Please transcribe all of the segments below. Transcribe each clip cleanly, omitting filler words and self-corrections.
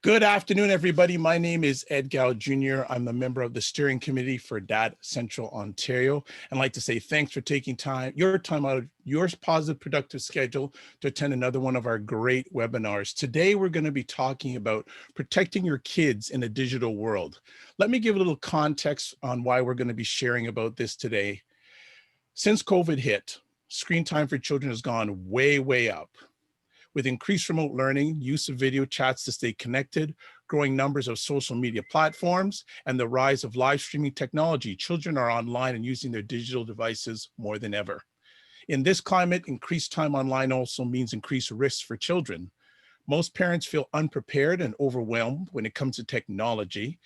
Good afternoon, everybody. My name is Ed Gow Jr. I'm a member of the steering committee for Dad Central Ontario. And I'd like to say thanks for taking your time out of your positive, productive schedule to attend another one of our great webinars. Today, we're going to be talking about protecting your kids in a digital world. Let me give a little context on why we're going to be sharing about this today. Since COVID hit, screen time for children has gone way, way up. With increased remote learning, use of video chats to stay connected, growing numbers of social media platforms, and the rise of live streaming technology, children are online and using their digital devices more than ever. In this climate, increased time online also means increased risks for children. Most parents feel unprepared and overwhelmed when it comes to technology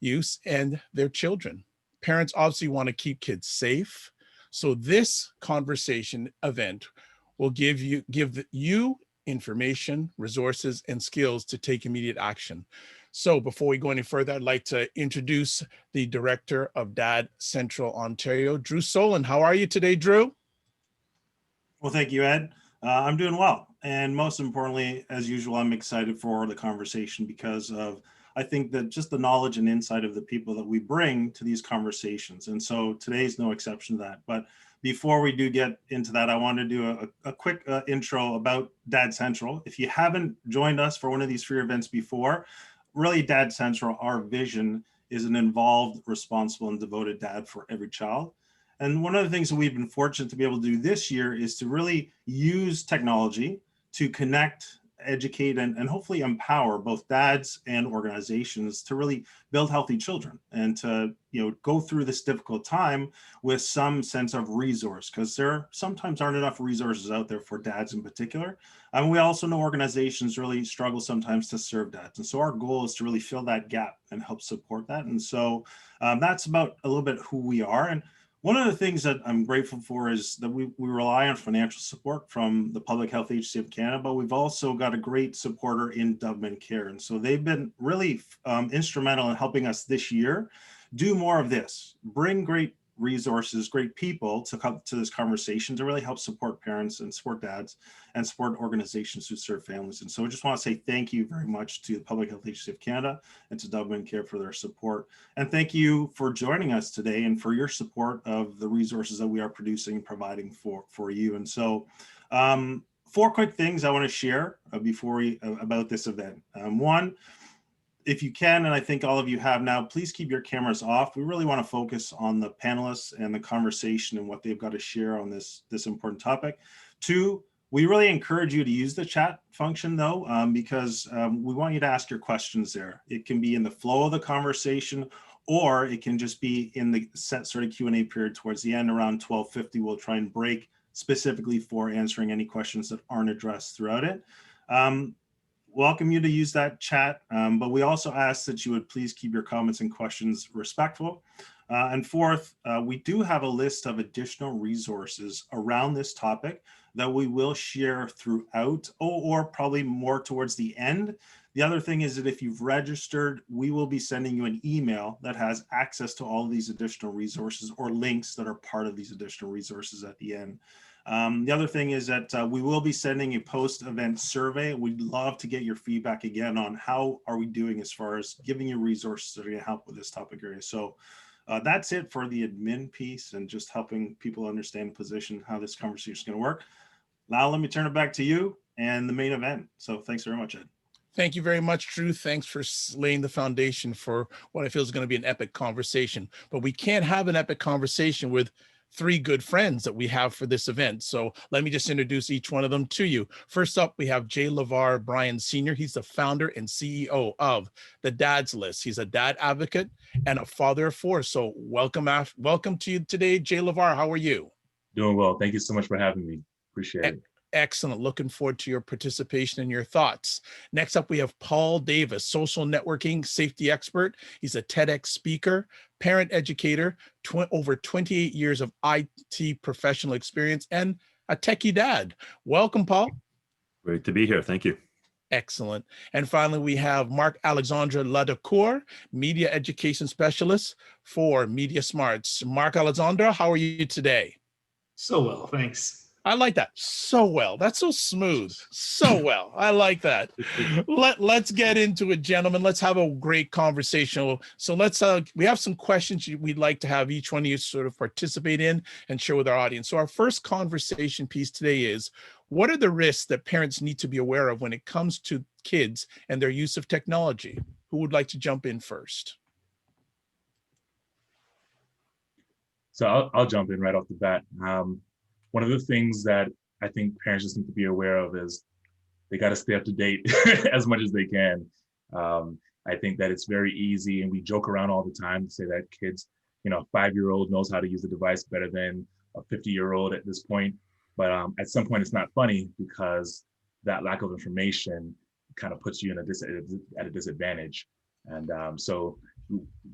use and their children. Parents obviously want to keep kids safe. So this conversation event will give you information, resources, and skills to take immediate action. So before we go any further, I'd like to introduce the Director of Dad Central Ontario, Drew Solon. How are you today, Drew? Well, thank you, Ed. I'm doing well. And most importantly, as usual, I'm excited for the conversation because I think that just the knowledge and insight of the people that we bring to these conversations. And so today's no exception to that. But before we do get into that, I want to do a quick intro about Dad Central. If you haven't joined us for one of these free events before, really Dad Central, our vision is an involved, responsible, and devoted dad for every child. And one of the things that we've been fortunate to be able to do this year is to really use technology to connect, educate, and hopefully empower both dads and organizations to really build healthy children and to go through this difficult time with some sense of resource, because there sometimes aren't enough resources out there for dads in particular. And we also know organizations really struggle sometimes to serve dads. And so our goal is to really fill that gap and help support that. And so that's about a little bit who we are. And one of the things that I'm grateful for is that we rely on financial support from the Public Health Agency of Canada, but we've also got a great supporter in Doubtman Care. And so they've been really instrumental in helping us this year do more of this, bring great resources, great people to come to this conversation to really help support parents and support dads and support organizations who serve families. And so I just want to say thank you very much to the Public Health Agency of Canada and to Doubtman Care for their support. And thank you for joining us today and for your support of the resources that we are producing and providing for you. And so 4 quick things I want to share about this event. One, if you can, and I think all of you have now, please keep your cameras off. We really want to focus on the panelists and the conversation and what they've got to share on this important topic. 2, we really encourage you to use the chat function though, because we want you to ask your questions there. It can be in the flow of the conversation, or it can just be in the set sort of Q&A period towards the end around 12:50. We'll try and break specifically for answering any questions that aren't addressed throughout it. Welcome you to use that chat, but we also ask that you would please keep your comments and questions respectful. And 4th, we do have a list of additional resources around this topic that we will share throughout, or probably more towards the end. The other thing is that if you've registered, we will be sending you an email that has access to all of these additional resources or links that are part of these additional resources at the end. The other thing is that we will be sending a post-event survey. We'd love to get your feedback again on how are we doing as far as giving you resources that are going to help with this topic area. So that's it for the admin piece and just helping people understand the position, how this conversation is going to work. Now let me turn it back to you and the main event. So thanks very much, Ed. Thank you very much, Drew. Thanks for laying the foundation for what I feel is going to be an epic conversation. But we can't have an epic conversation with 3 good friends that we have for this event. So let me just introduce each one of them to you. First up, we have Jay LeVar Bryan Sr. He's the founder and CEO of the Dad's List. He's a dad advocate and a father of 4. So welcome to you today, Jay LeVar. How are you? Doing well. Thank you so much for having me. Appreciate it. Excellent. Looking forward to your participation and your thoughts. Next up, we have Paul Davis, social networking safety expert. He's a TEDx speaker, parent educator, over 28 years of IT professional experience, and a techie dad. Welcome, Paul. Great to be here. Thank you. Excellent. And finally, we have Marc-Alexandre Ladecour, media education specialist for Media Smarts. Marc-Alexandre, how are you today? So well, thanks. I like that so well. That's so smooth. So well. I like that. Let's get into it, gentlemen. Let's have a great conversation. So let's we have some questions we'd like to have each one of you sort of participate in and share with our audience. So our first conversation piece today is, what are the risks that parents need to be aware of when it comes to kids and their use of technology? Who would like to jump in first? So I'll jump in right off the bat. One of the things that I think parents just need to be aware of is they got to stay up to date as much as they can. I think that it's very easy, and we joke around all the time to say that kids, a 5-year-old knows how to use the device better than a 50-year-old at this point. But at some point, it's not funny because that lack of information kind of puts you at a disadvantage. And so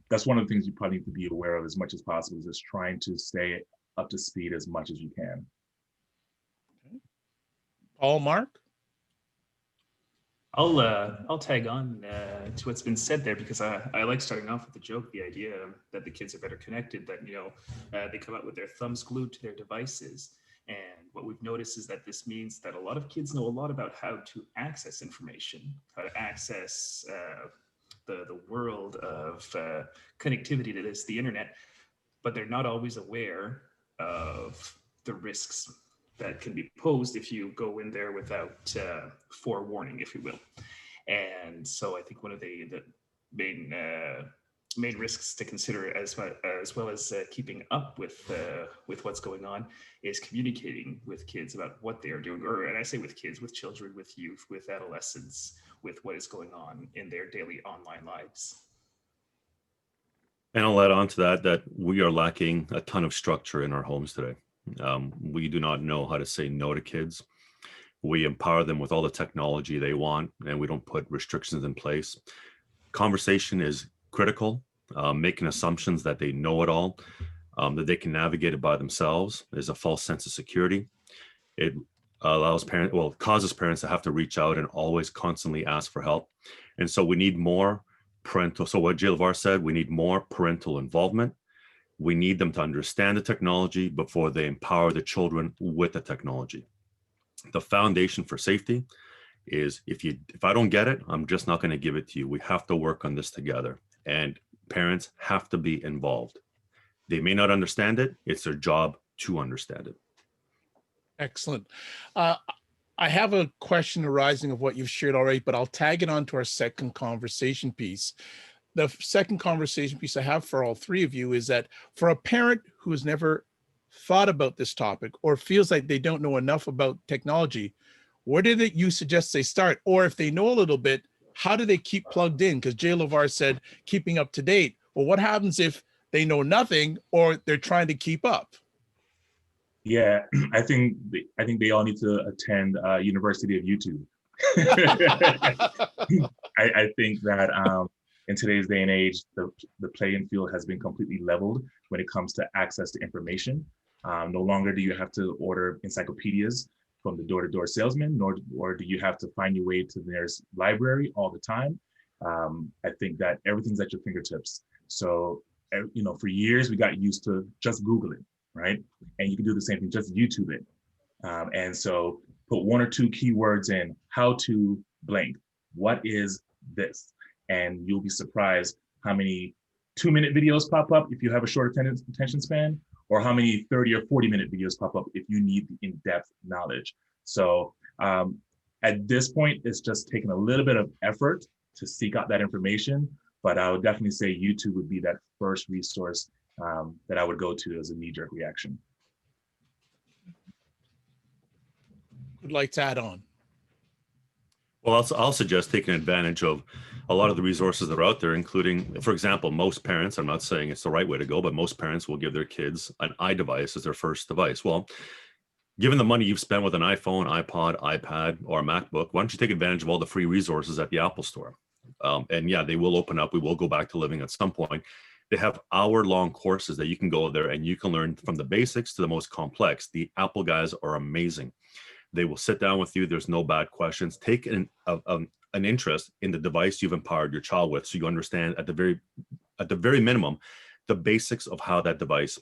that's one of the things you probably need to be aware of as much as possible, is just trying to stay up to speed as much as you can. Paul, Mark? I'll tag on to what's been said there, because I like starting off with the joke, the idea that the kids are better connected, that they come out with their thumbs glued to their devices. And what we've noticed is that this means that a lot of kids know a lot about how to access information, how to access the world of connectivity that is the internet, but they're not always aware of the risks that can be posed if you go in there without forewarning, if you will. And so I think one of the main risks to consider, as well as keeping up with what's going on, is communicating with kids about what they are doing, and I say with kids, with children, with youth, with adolescents, with what is going on in their daily online lives. And I'll add on to that we are lacking a ton of structure in our homes today. We do not know how to say no to kids. We empower them with all the technology they want, and we don't put restrictions in place. Conversation is critical. Making assumptions that they know it all, that they can navigate it by themselves, is a false sense of security. It causes parents to have to reach out and always constantly ask for help. And so we need more parental. So what Jay LeVar said, we need more parental involvement. We need them to understand the technology before they empower the children with the technology. The foundation for safety is if I don't get it, I'm just not going to give it to you. We have to work on this together, and parents have to be involved. They may not understand it. It's their job to understand it. Excellent. I have a question arising of what you've shared already, but I'll tag it on to our second conversation piece. The second conversation piece I have for all three of you is that for a parent who has never thought about this topic or feels like they don't know enough about technology, where did you suggest they start? Or if they know a little bit, how do they keep plugged in? Because Jay LeVar said keeping up to date. Well, what happens if they know nothing or they're trying to keep up? Yeah, I think they all need to attend University of YouTube. I think that in today's day and age, the playing field has been completely leveled when it comes to access to information. No longer do you have to order encyclopedias from the door-to-door salesman, or do you have to find your way to the nearest library all the time. I think that everything's at your fingertips. So, for years we got used to just Googling, right? And you can do the same thing, just YouTube it. And so put one or two keywords in, how to blank, what is this? And you'll be surprised how many 2-minute videos pop up if you have a short attention span, or how many 30 or 40-minute videos pop up if you need the in-depth knowledge. So at this point, it's just taking a little bit of effort to seek out that information, but I would definitely say YouTube would be that first resource that I would go to as a knee-jerk reaction. Would like to add on? Well, I'll suggest taking advantage of a lot of the resources that are out there, including, for example, most parents, I'm not saying it's the right way to go, but most parents will give their kids an iDevice as their first device. Well, given the money you've spent with an iPhone, iPod, iPad, or a MacBook, why don't you take advantage of all the free resources at the Apple Store? And yeah, they will open up. We will go back to living at some point. They have hour-long courses that you can go there and you can learn from the basics to the most complex. The Apple guys are amazing. They will sit down with you. There's no bad questions. Take an interest in the device you've empowered your child with, so you understand at the very minimum the basics of how that device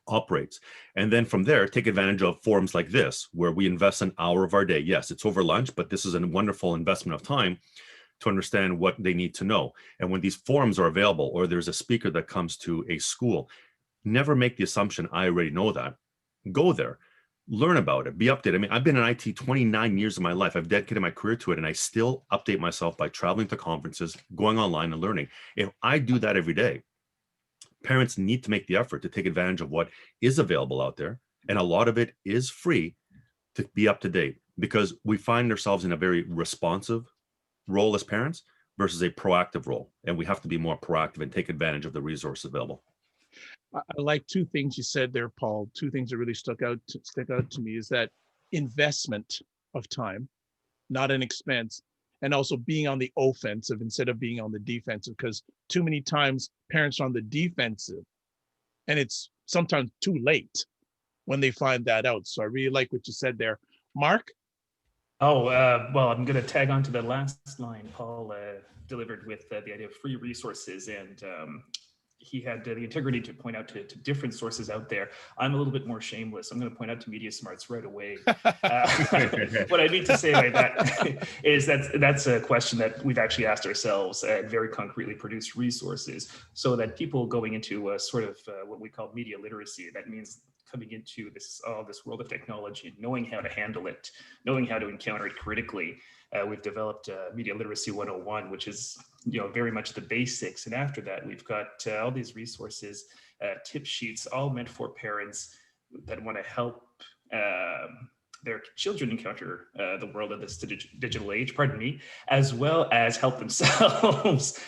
operates. And then from there, take advantage of forums like this, where we invest an hour of our day. Yes, it's over lunch, but this is a wonderful investment of time to understand what they need to know. And when these forums are available, or there's a speaker that comes to a school, never make the assumption, I already know that. Go there, learn about it, be updated. I mean, I've been in IT 29 years of my life. I've dedicated my career to it, and I still update myself by traveling to conferences, going online and learning. If I do that every day, parents need to make the effort to take advantage of what is available out there. And a lot of it is free to be up to date, because we find ourselves in a very responsive role as parents versus a proactive role. And we have to be more proactive and take advantage of the resources available. I like two things you said there, Paul. Two things that really stick out to me is that investment of time, not an expense, and also being on the offensive instead of being on the defensive, because too many times parents are on the defensive and it's sometimes too late when they find that out. So I really like what you said there. Mark? Oh, well, I'm going to tag on to the last line Paul delivered with the idea of free resources, and he had the integrity to point out to different sources out there. I'm a little bit more shameless. I'm going to point out to Media Smarts right away. What I mean to say by that is that's a question that we've actually asked ourselves and very concretely produced resources so that people going into sort of what we call media literacy, that means coming into this world of technology and knowing how to handle it, knowing how to encounter it critically. We've developed Media Literacy 101, which is very much the basics. And after that, we've got all these resources, tip sheets, all meant for parents that want to help their children encounter the world of this digital age, as well as help themselves.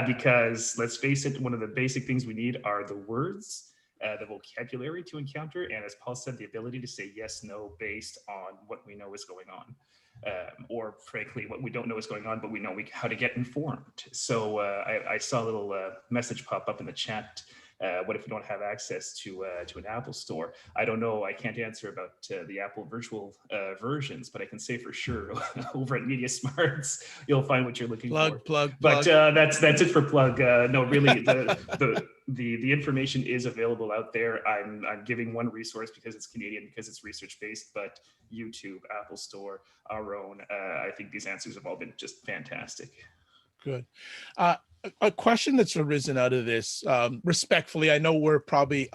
Because let's face it, one of the basic things we need are the words, the vocabulary to encounter, and as Paul said, the ability to say yes, no, based on what we know is going on. Or frankly, what we don't know is going on, but we know how to get informed. So I saw a little message pop up in the chat. What if you don't have access to an Apple store? I don't know. I can't answer about the Apple virtual versions, but I can say for sure over at Media Smarts, you'll find what you're looking for. Plug. But that's it for plug. No, really, the information is available out there. I'm giving one resource because it's Canadian, because it's research based, but YouTube, Apple Store, our own. I think these answers have all been just fantastic. Good. A question that's arisen out of this, respectfully, I know we're probably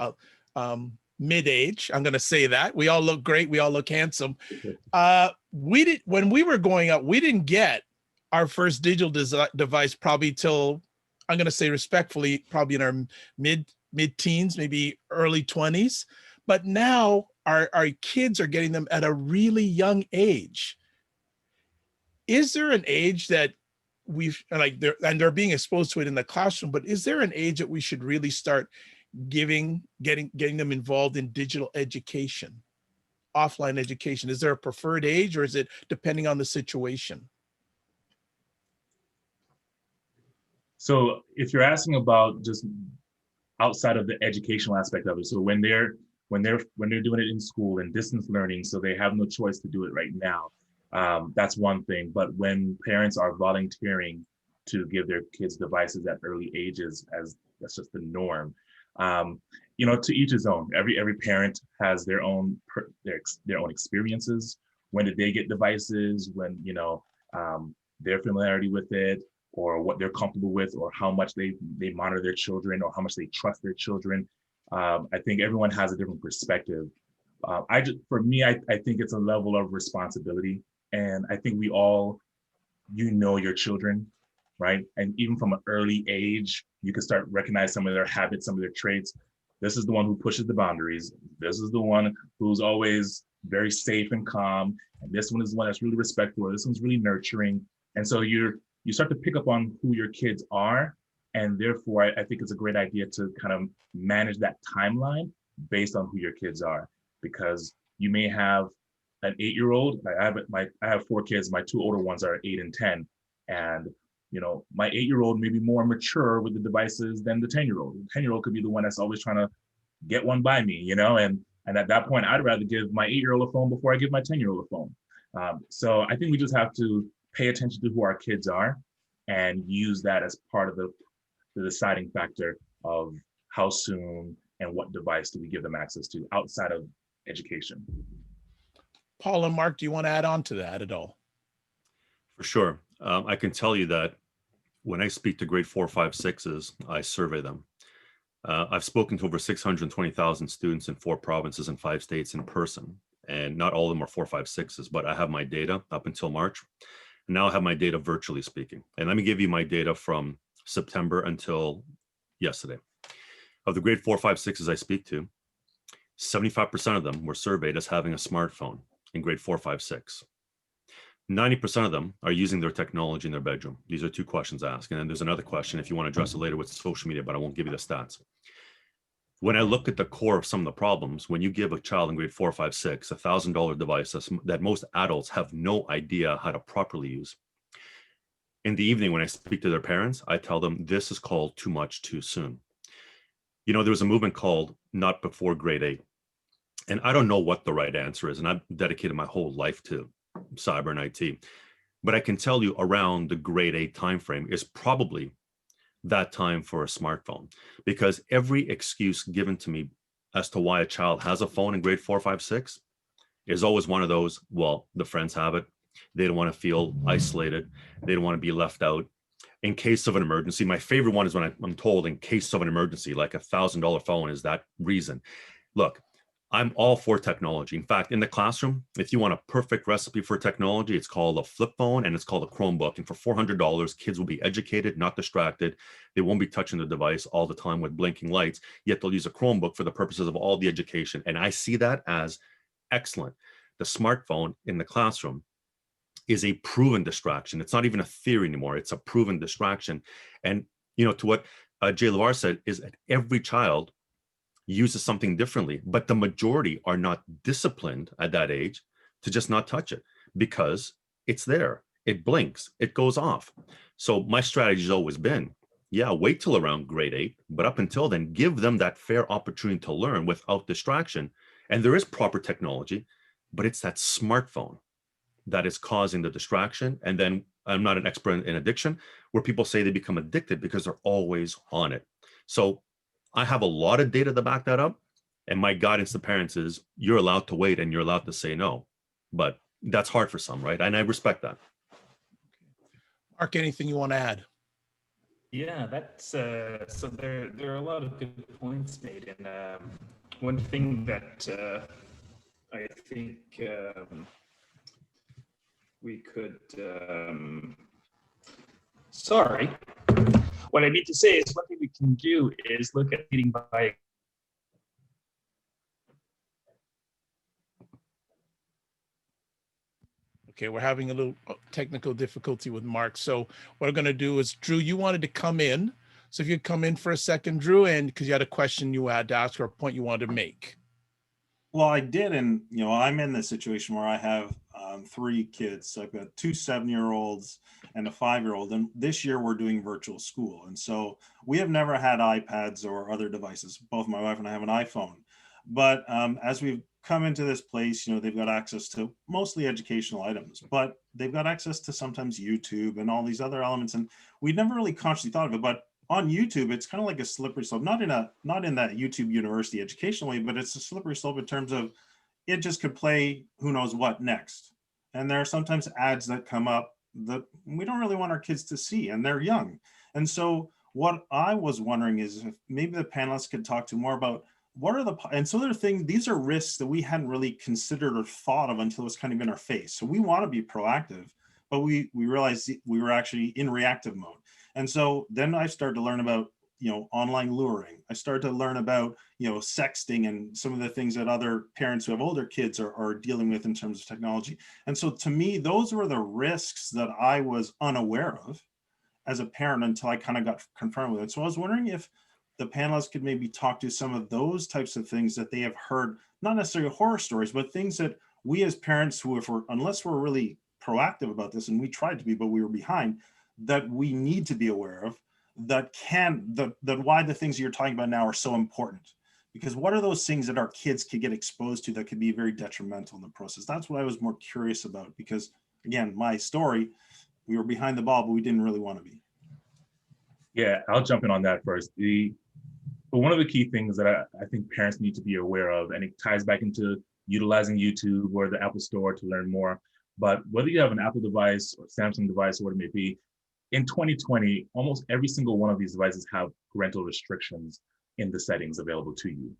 mid-age. I'm going to say that. We all look great. We all look handsome. When we were growing up, we didn't get our first digital device probably till, I'm going to say respectfully, probably in our mid-teens, maybe early 20s. But now our kids are getting them at a really young age. Is there an age that they're being exposed to it in the classroom, but is there an age that we should really start getting them involved in digital education, offline education? Is there a preferred age, or is it depending on the situation? So if you're asking about just outside of the educational aspect of it, so when they're doing it in school and distance learning, so they have no choice to do it right now, that's one thing. But when parents are volunteering to give their kids devices at early ages, as that's just the norm, to each his own. Every parent has their own experiences. When did they get devices? When their familiarity with it, or what they're comfortable with, or how much they monitor their children, or how much they trust their children. I think everyone has a different perspective. For me, I think it's a level of responsibility. And I think we all, your children, right? And even from an early age, you can start recognize some of their habits, some of their traits. This is the one who pushes the boundaries. This is the one who's always very safe and calm. And this one is the one that's really respectful. This one's really nurturing. And so you start to pick up on who your kids are. And therefore, I think it's a great idea to kind of manage that timeline based on who your kids are, because you may have an 8-year-old. I have 4 kids. My 2 older ones are 8 and 10. And, my 8-year-old may be more mature with the devices than the 10-year-old. The 10-year-old could be the one that's always trying to get one by me, and at that point, I'd rather give my 8-year-old a phone before I give my 10-year-old a phone. So I think we just have to pay attention to who our kids are and use that as part of the deciding factor of how soon and what device do we give them access to outside of education. Paul and Mark, do you want to add on to that at all? For sure. I can tell you that when I speak to grade 4, 5, 6s, I survey them. I've spoken to over 620,000 students in 4 provinces and 5 states in person, and not all of them are 4, 5, 6s, but I have my data up until March. And now I have my data virtually speaking. And let me give you my data from September until yesterday. Of the grade 4, 5, 6s I speak to, 75% of them were surveyed as having a smartphone in grade 4, 5, 6. 90% of them are using their technology in their bedroom. These are 2 questions asked. And then there's another question if you want to address it later with social media, but I won't give you the stats. When I look at the core of some of the problems, when you give a child in grade 4, 5, 6, $1,000 device that most adults have no idea how to properly use. In the evening, when I speak to their parents, I tell them this is called too much too soon. You know, there was a movement called Not Before Grade 8. And I don't know what the right answer is. And I've dedicated my whole life to cyber and IT. But I can tell you around the grade 8 timeframe is probably that time for a smartphone, because every excuse given to me as to why a child has a phone in grade 4, 5, 6 is always one of those, well, the friends have it. They don't want to feel isolated. They don't want to be left out. In case of an emergency, my favorite one is when I'm told in case of an emergency, like $1,000 phone is that reason. Look, I'm all for technology. In fact, in the classroom, if you want a perfect recipe for technology, it's called a flip phone and it's called a Chromebook. And for $400, kids will be educated, not distracted. They won't be touching the device all the time with blinking lights, yet they'll use a Chromebook for the purposes of all the education. And I see that as excellent. The smartphone in the classroom is a proven distraction. It's not even a theory anymore. It's a proven distraction. And, you know, to what Jay LeVar said is that every child uses something differently, but the majority are not disciplined at that age to just not touch it because it's there. It blinks, it goes off. So my strategy has always been, yeah, wait till around grade 8, but up until then, give them that fair opportunity to learn without distraction. And there is proper technology, but it's that smartphone that is causing the distraction. And then I'm not an expert in addiction, where people say they become addicted because they're always on it. So I have a lot of data to back that up. And my guidance to parents is you're allowed to wait and you're allowed to say no. But that's hard for some, right? And I respect that. Mark, anything you want to add? Yeah, that's so there are a lot of good points made, and one thing that I think we could sorry, what I mean to say is one thing we can do is look at leading by. Okay, we're having a little technical difficulty with Mark. So what we're going to do is, Drew, you wanted to come in. So if you'd come in for a second, Drew, and because you had a question you had to ask or a point you wanted to make. Well, I did. And, you know, I'm in this situation where I have 3 kids. I've got 2 7-year-olds and a 5-year-old. And this year we're doing virtual school. And so we have never had iPads or other devices. Both my wife and I have an iPhone. But as we've come into this place, you know, they've got access to mostly educational items, but they've got access to sometimes YouTube and all these other elements. And we never really consciously thought of it, but on YouTube, it's kind of like a slippery slope, not in that YouTube university educational way, but it's a slippery slope in terms of it just could play who knows what next. And there are sometimes ads that come up that we don't really want our kids to see, and they're young. And so what I was wondering is if maybe the panelists could talk to more about what are and so there are things, these are risks that we hadn't really considered or thought of until it was kind of in our face. So we want to be proactive, but we realized we were actually in reactive mode. And so then I started to learn about, you know, online luring. I started to learn about, you know, sexting and some of the things that other parents who have older kids are dealing with in terms of technology. And so to me, those were the risks that I was unaware of as a parent until I kind of got confronted with it. So I was wondering if the panelists could maybe talk to some of those types of things that they have heard, not necessarily horror stories, but things that we as parents who, unless we're really proactive about this, and we tried to be, but we were behind, that we need to be aware of, that why the things you're talking about now are so important. Because what are those things that our kids could get exposed to that could be very detrimental in the process? That's what I was more curious about, because again, my story, we were behind the ball, but we didn't really want to be. Yeah, I'll jump in on that first. But one of the key things that I think parents need to be aware of, and it ties back into utilizing YouTube or the Apple Store to learn more, but whether you have an Apple device or Samsung device or what it may be, in 2020, almost every single one of these devices have parental restrictions in the settings available to you.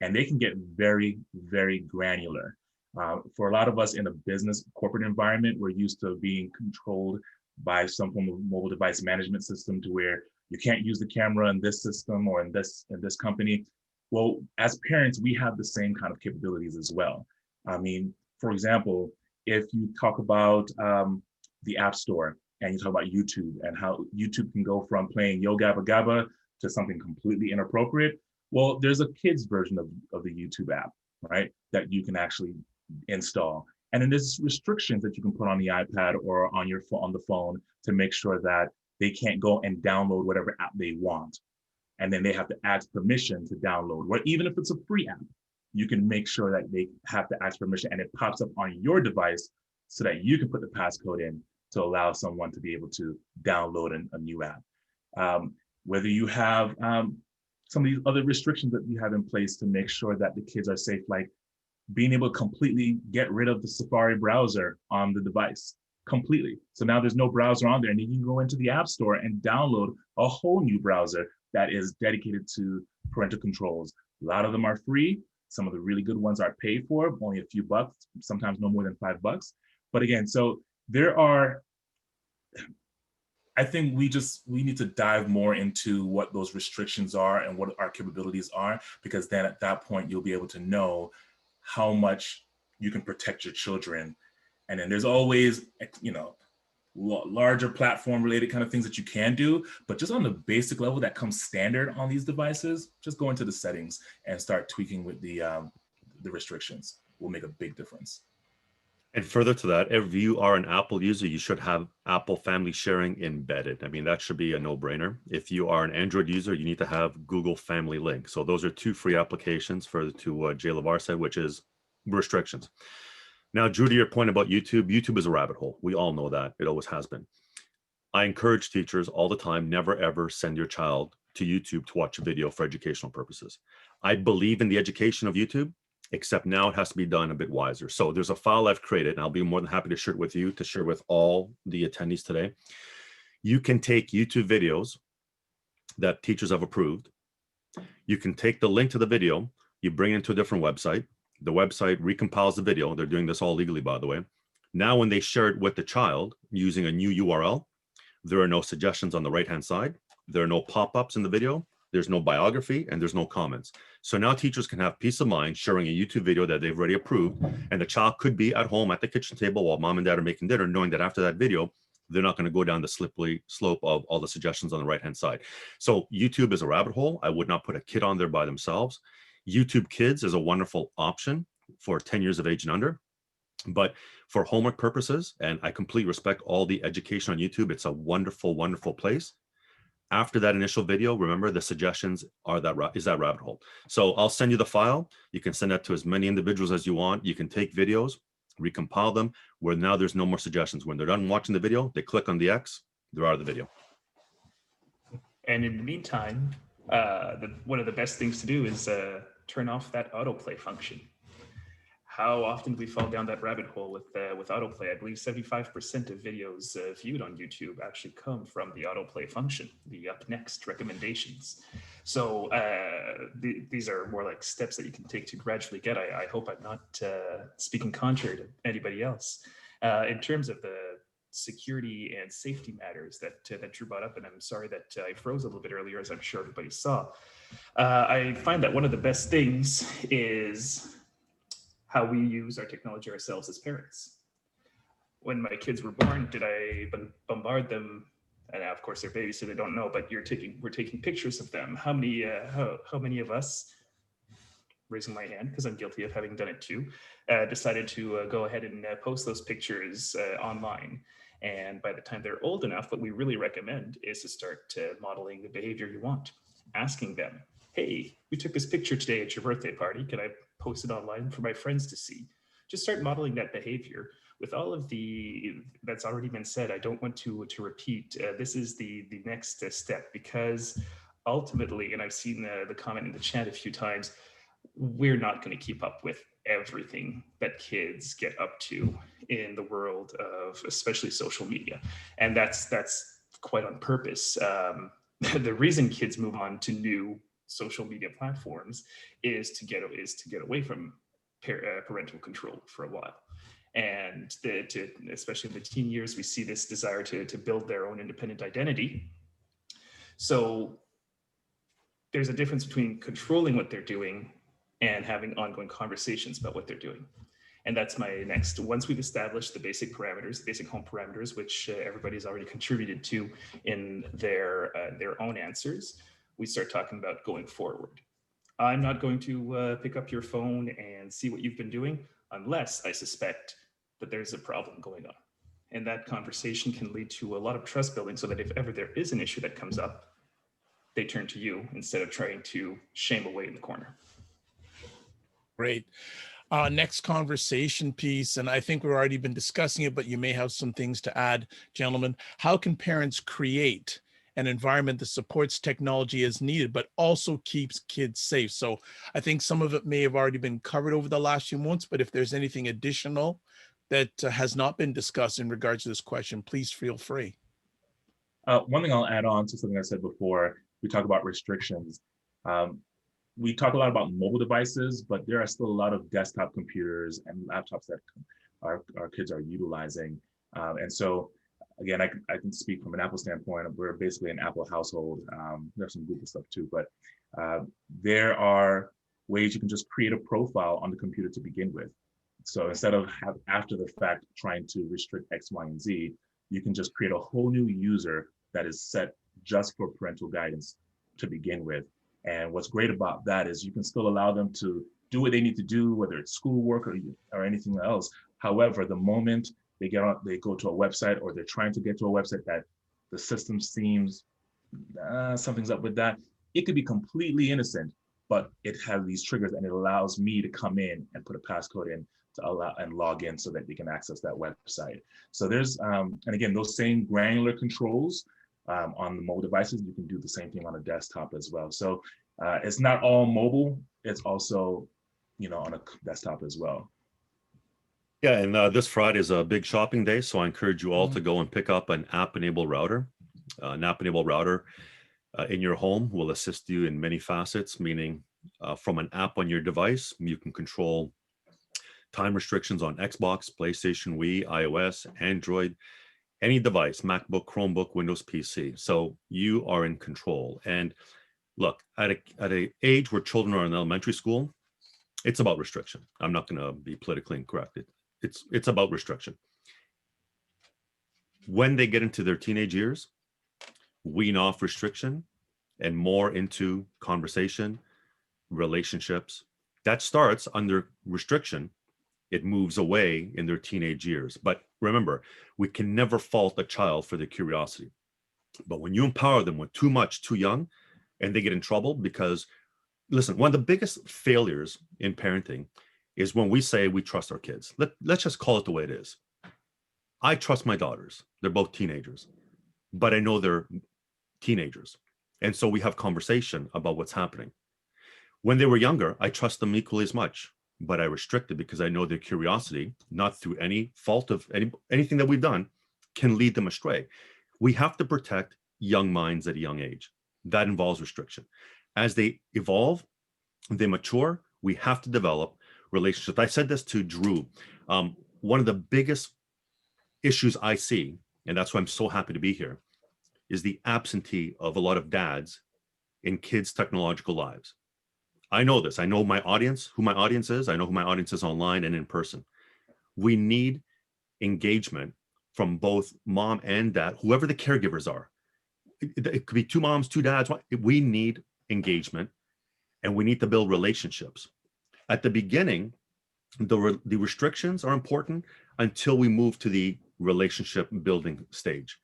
And they can get very, very granular. For a lot of us in a business corporate environment, we're used to being controlled by some form of mobile device management system to where you can't use the camera in this system or in this company. Well, as parents, we have the same kind of capabilities as well. I mean, for example, if you talk about the App Store and you talk about YouTube and how YouTube can go from playing Yo Gabba Gabba to something completely inappropriate, well, there's a kid's version of the YouTube app, right, that you can actually install. And then there's restrictions that you can put on the iPad or on your on the phone to make sure that they can't go and download whatever app they want. And then they have to ask permission to download, or even if it's a free app, you can make sure that they have to ask permission and it pops up on your device so that you can put the passcode in to allow someone to be able to download a new app. Whether you have some of these other restrictions that you have in place to make sure that the kids are safe, like being able to completely get rid of the Safari browser on the device completely. So now there's no browser on there and you can go into the App Store and download a whole new browser that is dedicated to parental controls. A lot of them are free. Some of the really good ones are paid for, only a few bucks, sometimes no more than $5. But again, so there are, I think we need to dive more into what those restrictions are and what our capabilities are, because then at that point, you'll be able to know how much you can protect your children. And then there's always, larger platform related kind of things that you can do, but just on the basic level that comes standard on these devices, just go into the settings and start tweaking with the restrictions will make a big difference. And further to that, if you are an Apple user, you should have Apple Family Sharing embedded. I mean, that should be a no-brainer. If you are an Android user, you need to have Google Family Link. So those are two free applications further to what Jay LeVar said, which is restrictions. Now, Drew, to your point about YouTube, YouTube is a rabbit hole. We all know that. It always has been. I encourage teachers all the time, never ever send your child to YouTube to watch a video for educational purposes. I believe in the education of YouTube, except now it has to be done a bit wiser. So there's a file I've created, and I'll be more than happy to share it with you, to share with all the attendees today. You can take YouTube videos that teachers have approved. You can take the link to the video, you bring it into a different website. The website recompiles the video. They're doing this all legally, by the way. Now, when they share it with the child using a new URL, there are no suggestions on the right-hand side. There are no pop-ups in the video. There's no biography and there's no comments. So now teachers can have peace of mind sharing a YouTube video that they've already approved, and the child could be at home at the kitchen table while mom and dad are making dinner, knowing that after that video, they're not going to go down the slippery slope of all the suggestions on the right-hand side. So YouTube is a rabbit hole. I would not put a kid on there by themselves. YouTube Kids is a wonderful option for 10 years of age and under. But for homework purposes, and I completely respect all the education on YouTube, it's a wonderful, wonderful place. After that initial video, remember the suggestions are that rabbit hole. So I'll send you the file. You can send that to as many individuals as you want. You can take videos, recompile them, where now there's no more suggestions. When they're done watching the video, they click on the X, they're out of the video. And in the meantime, one of the best things to do is turn off that autoplay function. How often we fall down that rabbit hole with autoplay? I believe 75% of videos viewed on YouTube actually come from the autoplay function, the up next recommendations. So these are more like steps that you can take to gradually get. I hope I'm not speaking contrary to anybody else. In terms of the security and safety matters that Drew brought up, and I'm sorry that I froze a little bit earlier, as I'm sure everybody saw. I find that one of the best things is how we use our technology ourselves as parents. When my kids were born, did I bombard them? And of course, they're babies, so they don't know. But we're taking pictures of them. How many of us, raising my hand because I'm guilty of having done it too, decided to go ahead and post those pictures online? And by the time they're old enough, what we really recommend is to start modeling the behavior you want, asking them, hey, we took this picture today at your birthday party. Can I post it online for my friends to see? Just start modeling that behavior. With all of that's already been said, I don't want to repeat. This is the next step, because ultimately, and I've seen the comment in the chat a few times, we're not going to keep up with everything that kids get up to in the world of especially social media, and that's quite on purpose. The reason kids move on to new social media platforms is to get away from parental control for a while. And especially in the teen years, we see this desire to build their own independent identity. So there's a difference between controlling what they're doing and having ongoing conversations about what they're doing. And that's my next. Once we've established the basic parameters, basic home parameters, which everybody's already contributed to in their own answers, we start talking about going forward. I'm not going to pick up your phone and see what you've been doing unless I suspect that there's a problem going on. And that conversation can lead to a lot of trust building, so that if ever there is an issue that comes up, they turn to you instead of trying to shame away in the corner. Great. Next conversation piece, and I think we've already been discussing it, but you may have some things to add, gentlemen. How can parents create an environment that supports technology as needed, but also keeps kids safe? So I think some of it may have already been covered over the last few months, but if there's anything additional that has not been discussed in regards to this question, please feel free. One thing I'll add on to something I said before, we talk about restrictions. We talk a lot about mobile devices, but there are still a lot of desktop computers and laptops that our kids are utilizing. And so, again, I can speak from an Apple standpoint. We're basically an Apple household. There's some Google stuff too, but there are ways you can just create a profile on the computer to begin with. So instead of after the fact trying to restrict X, Y, and Z, you can just create a whole new user that is set just for parental guidance to begin with. And what's great about that is you can still allow them to do what they need to do, whether it's schoolwork or anything else. However, the moment they go to a website, or they're trying to get to a website that the system seems something's up with that, it could be completely innocent, but it has these triggers, and it allows me to come in and put a passcode in to allow and log in so that they can access that website. So there's, and again, those same granular controls on the mobile devices, you can do the same thing on a desktop as well. So it's not all mobile, it's also, on a desktop as well. Yeah, and this Friday is a big shopping day, so I encourage you all to go and pick up an app-enabled router. An app-enabled router in your home will assist you in many facets, meaning from an app on your device, you can control time restrictions on Xbox, PlayStation, Wii, iOS, Android, any device, MacBook, Chromebook, Windows PC. So you are in control. And look, at an age where children are in elementary school, it's about restriction. I'm not going to be politically incorrect. It's about restriction. When they get into their teenage years, wean off restriction and more into conversation, relationships. That starts under restriction. It moves away in their teenage years. But remember, we can never fault a child for their curiosity. But when you empower them with too much, too young, and they get in trouble, because listen, one of the biggest failures in parenting is when we say we trust our kids. Let's just call it the way it is. I trust my daughters. They're both teenagers, but I know they're teenagers. And so we have conversation about what's happening. When they were younger, I trust them equally as much, but I restricted because I know their curiosity, not through any fault of anything that we've done, can lead them astray. We have to protect young minds at a young age. That involves restriction. As they evolve, they mature, we have to develop relationships. I said this to Drew. One of the biggest issues I see, and that's why I'm so happy to be here, is the absentee of a lot of dads in kids' technological lives. I know this. I know my audience, who my audience is. I know who my audience is online and in person. We need engagement from both mom and dad, whoever the caregivers are. It could be two moms, two dads. We need engagement, and we need to build relationships. At the beginning, the restrictions are important until we move to the relationship building stage.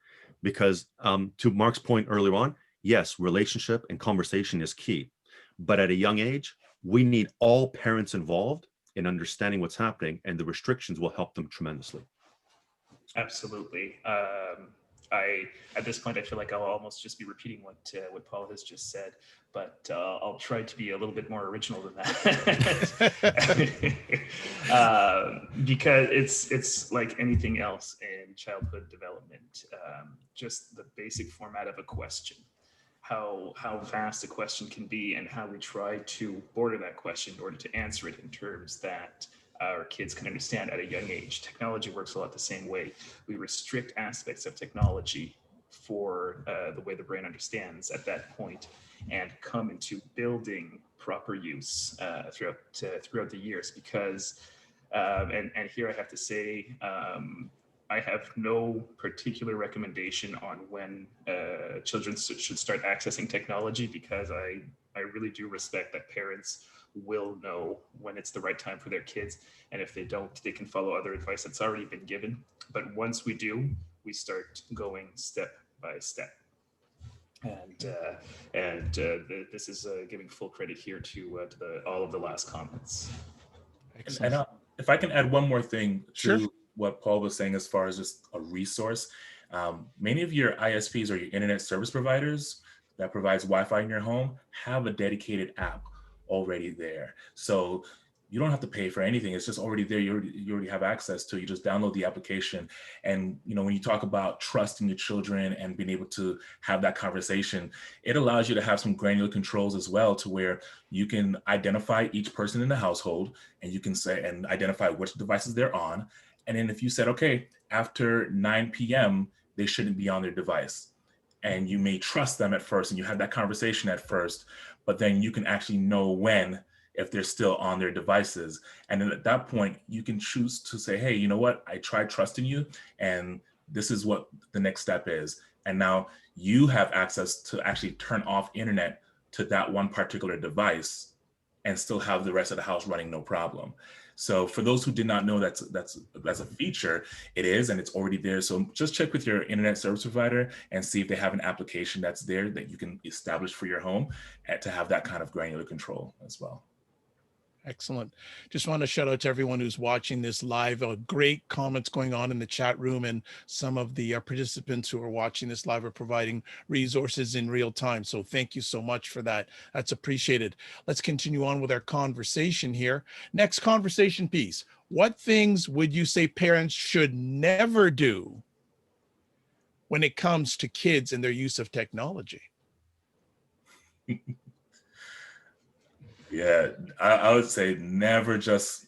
Because to Mark's point earlier on, yes, relationship and conversation is key. But at a young age, we need all parents involved in understanding what's happening, and the restrictions will help them tremendously. Absolutely. At this point, I feel like I'll almost just be repeating what Paul has just said, but I'll try to be a little bit more original than that. Because it's like anything else in childhood development, just the basic format of a question. How vast a question can be, and how we try to border that question in order to answer it in terms that our kids can understand at a young age. Technology works a lot the same way. We restrict aspects of technology for the way the brain understands at that point, and come into building proper use throughout the years. Because and here I have to say, I have no particular recommendation on when children should start accessing technology, because I really do respect that parents will know when it's the right time for their kids. And if they don't, they can follow other advice that's already been given. But once we do, we start going step by step. And this is giving full credit here to all of the last comments. And if I can add one more thing to Sure. what Paul was saying, as far as just a resource, many of your ISPs or your internet service providers that provides Wi-Fi in your home have a dedicated app already there. So you don't have to pay for anything. It's just already there. You already have access to it. You just download the application. And when you talk about trusting your children and being able to have that conversation, it allows you to have some granular controls as well, to where you can identify each person in the household, and you can say and identify which devices they're on. And then if you said, okay, after 9 p.m., they shouldn't be on their device. And you may trust them at first, and you have that conversation at first, but then you can actually know when, if they're still on their devices. And then at that point, you can choose to say, hey, you know what? I tried trusting you, and this is what the next step is. And now you have access to actually turn off internet to that one particular device and still have the rest of the house running no problem. So for those who did not know that's a feature, it is, and it's already there. So just check with your internet service provider and see if they have an application that's there that you can establish for your home, and to have that kind of granular control as well. Excellent. Just want to shout out to everyone who's watching this live. Great comments going on in the chat room, and some of the participants who are watching this live are providing resources in real time. So thank you so much for that. That's appreciated. Let's continue on with our conversation here. Next conversation piece. What things would you say parents should never do when it comes to kids and their use of technology? Yeah, I would say never just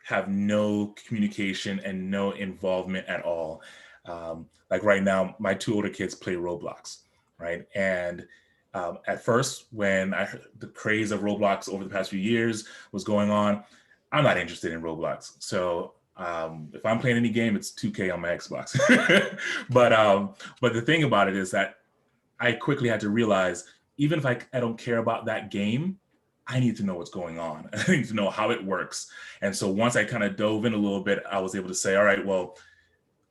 have no communication and no involvement at all. Like right now, my 2 older kids play Roblox, right? And at first, when I heard the craze of Roblox over the past few years was going on, I'm not interested in Roblox. So if I'm playing any game, it's 2K on my Xbox. But the thing about it is that I quickly had to realize, even if I don't care about that game, I need to know what's going on. I need to know how it works. And so once I kind of dove in a little bit, I was able to say, all right, well,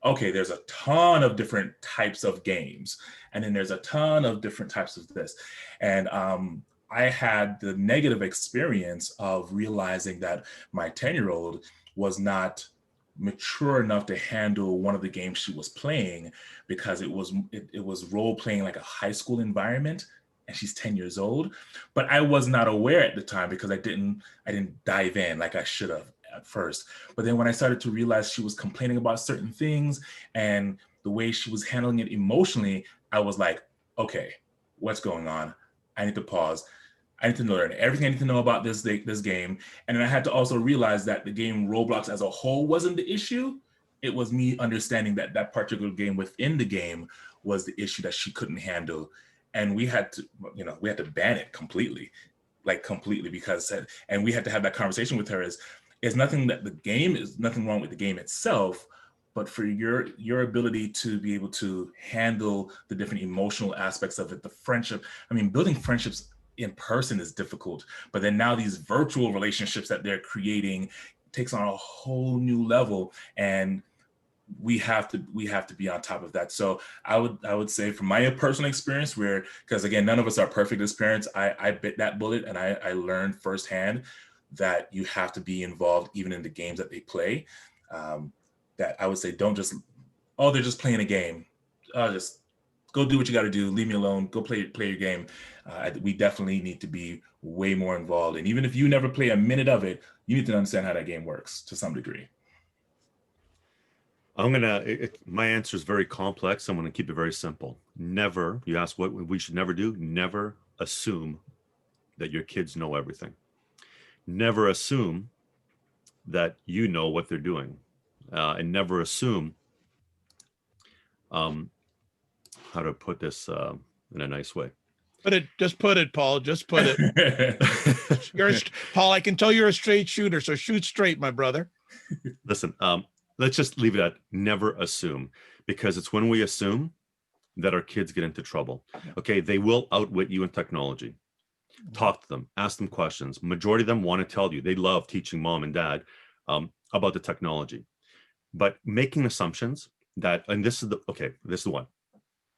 okay, there's a ton of different types of games. And then there's a ton of different types of this. And I had the negative experience of realizing that my 10-year-old was not mature enough to handle one of the games she was playing, because it was role playing like a high school environment, and she's 10 years old. But I was not aware at the time, because I didn't dive in like I should have at first. But then when I started to realize she was complaining about certain things and the way she was handling it emotionally, I was like, okay, what's going on? I need to pause. I need to learn everything I need to know about this game. And then I had to also realize that the game Roblox as a whole wasn't the issue. It was me understanding that that particular game within the game was the issue that she couldn't handle. And we had to ban it completely, because, and we had to have that conversation with her. It's nothing wrong with the game itself, but for your ability to be able to handle the different emotional aspects of it, the friendship. I mean, building friendships in person is difficult, but then now these virtual relationships that they're creating takes on a whole new level, and we have to be on top of that. So I would say, from my personal experience, because again, none of us are perfect as parents, I bit that bullet, and I learned firsthand that you have to be involved even in the games that they play. That I would say, don't just, they're just playing a game. just go do what you got to do. Leave me alone. Go play your game. We definitely need to be way more involved. And even if you never play a minute of it, you need to understand how that game works to some degree. My answer is very complex. I'm gonna keep it very simple. Never, you ask what we should never do, never assume that your kids know everything. Never assume that you know what they're doing. And never assume, how to put this in a nice way. Just put it, Paul. Just put it. Paul, I can tell you're a straight shooter, so shoot straight, my brother. Listen, let's just leave it at never assume, because it's when we assume that our kids get into trouble. Okay, they will outwit you in technology. Talk to them, ask them questions. Majority of them want to tell you they love teaching mom and dad about the technology, but making assumptions that, and this is the one,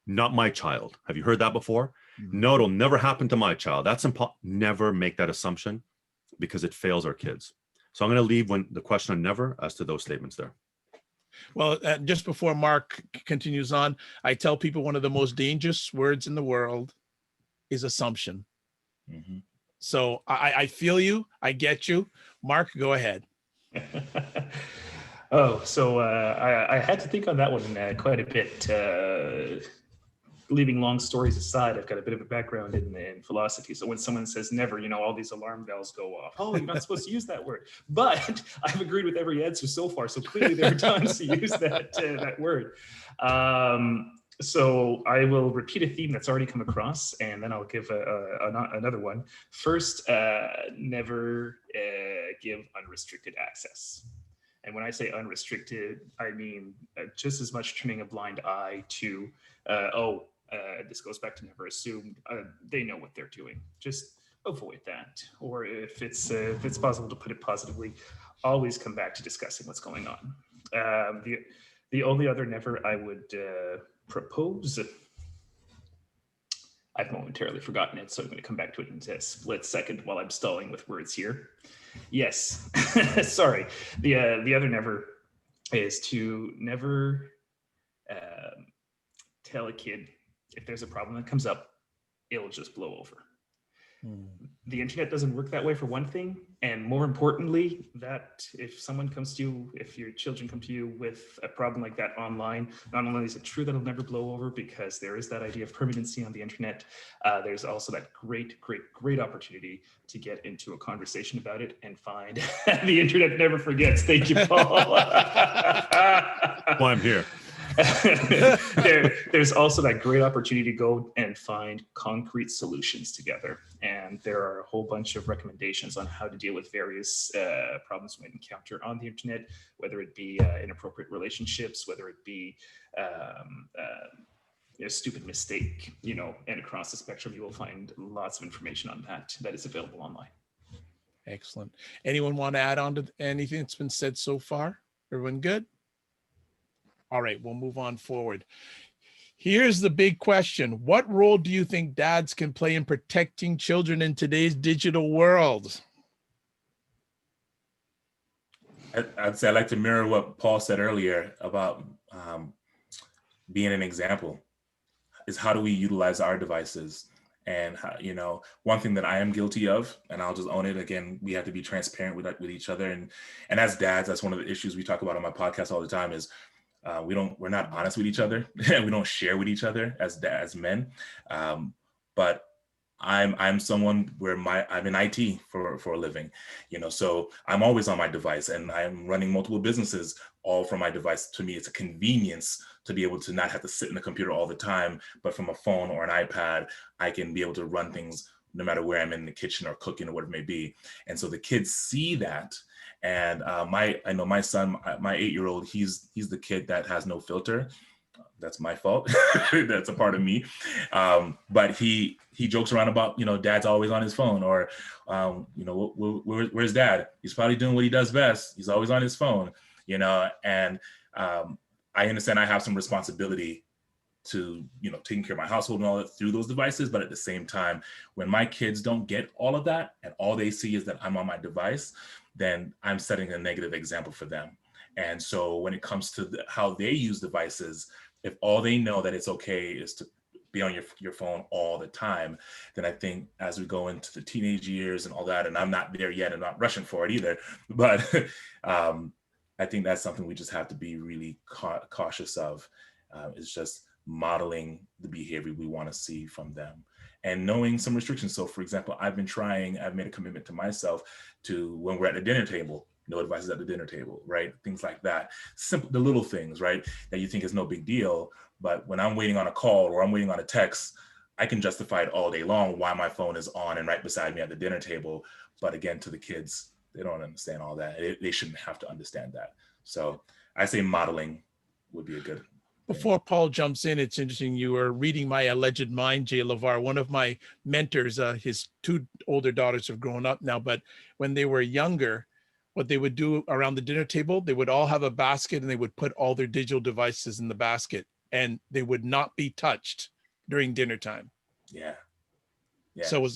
not my child. Have you heard that before? Mm-hmm. No, it'll never happen to my child. That's impossible. Never make that assumption, because it fails our kids. So I'm going to leave the question on never as to those statements there. Well, just before Mark continues on, I tell people one of the most dangerous words in the world is assumption. Mm-hmm. So I feel you. I get you. Mark, go ahead. So I had to think on that one quite a bit. Leaving long stories aside, I've got a bit of a background in philosophy. So when someone says never, all these alarm bells go off. Oh, you're not supposed to use that word. But I've agreed with every answer so far. So clearly there are times to use that word. So I will repeat a theme that's already come across, and then I'll give another one. First, never give unrestricted access. And when I say unrestricted, I mean just as much turning a blind eye to, this goes back to never assume they know what they're doing. Just avoid that. Or if it's possible to put it positively, always come back to discussing what's going on. The only other never I would propose, I've momentarily forgotten it, so I'm going to come back to it in a split second while I'm stalling with words here. Yes, sorry. The other never is to never tell a kid if there's a problem that comes up, it'll just blow over. The internet doesn't work that way, for one thing, and more importantly, that if your children come to you with a problem like that online, not only is it true that it'll never blow over, because there is that idea of permanency on the internet, there's also that great opportunity to get into a conversation about it and find the internet never forgets. Thank you, Paul. Well, I'm here. There's also that great opportunity to go and find concrete solutions together. And there are a whole bunch of recommendations on how to deal with various problems we might encounter on the internet, whether it be inappropriate relationships, whether it be a stupid mistake, and across the spectrum, you will find lots of information on that is available online. Excellent. Anyone want to add on to anything that's been said so far? Everyone good? All right, we'll move on forward. Here's the big question. What role do you think dads can play in protecting children in today's digital world? I'd say I'd like to mirror what Paul said earlier about being an example. Is how do we utilize our devices? And one thing that I am guilty of, and I'll just own it again, we have to be transparent with each other. And as dads, that's one of the issues we talk about on my podcast all the time is we're not honest with each other and we don't share with each other as men. But I'm someone where I'm in IT for a living, so I'm always on my device and I'm running multiple businesses all from my device. To me, it's a convenience to be able to not have to sit in the computer all the time, but from a phone or an iPad, I can be able to run things no matter where I'm in the kitchen or cooking or whatever it may be. And so the kids see that. And I know my son, my 8-year-old, he's the kid that has no filter. That's my fault. That's a part of me. But he jokes around about, dad's always on his phone, or, where's dad? He's probably doing what he does best. He's always on his phone, and I understand I have some responsibility to, taking care of my household and all that through those devices. But at the same time, when my kids don't get all of that and all they see is that I'm on my device, then I'm setting a negative example for them. And so when it comes to how they use devices, If all they know that it's okay is to be on your phone all the time, then I think as we go into the teenage years and all that, and I'm not there yet, and not rushing for it either, but I think that's something we just have to be really cautious of, is just modeling the behavior we want to see from them and knowing some restrictions. So for example, I've made a commitment to myself to, when we're at the dinner table, no devices at the dinner table, right? Things like that. Simple, the little things, right? That you think is no big deal. But when I'm waiting on a call or I'm waiting on a text, I can justify it all day long why my phone is on and right beside me at the dinner table. But again, to the kids, they don't understand all that. They shouldn't have to understand that. So I say modeling would be a good thing. Before Paul jumps in, it's interesting. You were reading my alleged mind, Jay LeVar. One of my mentors, his two older daughters have grown up now, but when they were younger, what they would do around the dinner table, they would all have a basket and they would put all their digital devices in the basket and they would not be touched during dinner time. Yeah. So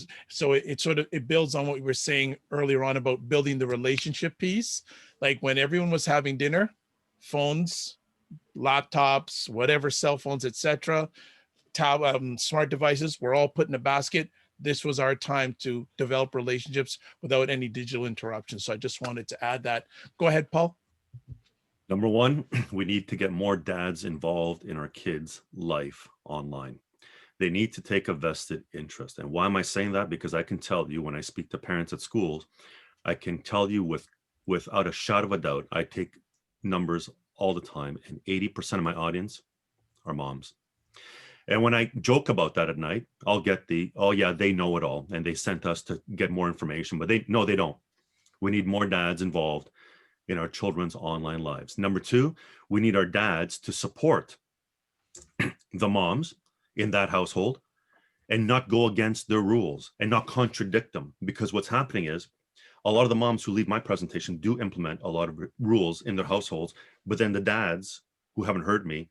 it sort of, it builds on what we were saying earlier on about building the relationship piece. Like when everyone was having dinner, phones, laptops, whatever, cell phones, etc., smart devices were all put in a basket. This was our time to develop relationships without any digital interruption. So I just wanted to add that. Go ahead, Paul. Number one, we need to get more dads involved in our kids' life online. They need to take a vested interest. And why am I saying that? Because I can tell you, when I speak to parents at schools, I can tell you without a shadow of a doubt, I take numbers all the time, and 80% of my audience are moms. And when I joke about that at night, I'll get oh yeah, they know it all, and they sent us to get more information, but they don't. We need more dads involved in our children's online lives. Number two, we need our dads to support the moms in that household and not go against their rules and not contradict them. Because what's happening is a lot of the moms who leave my presentation do implement a lot of rules in their households, but then the dads who haven't heard me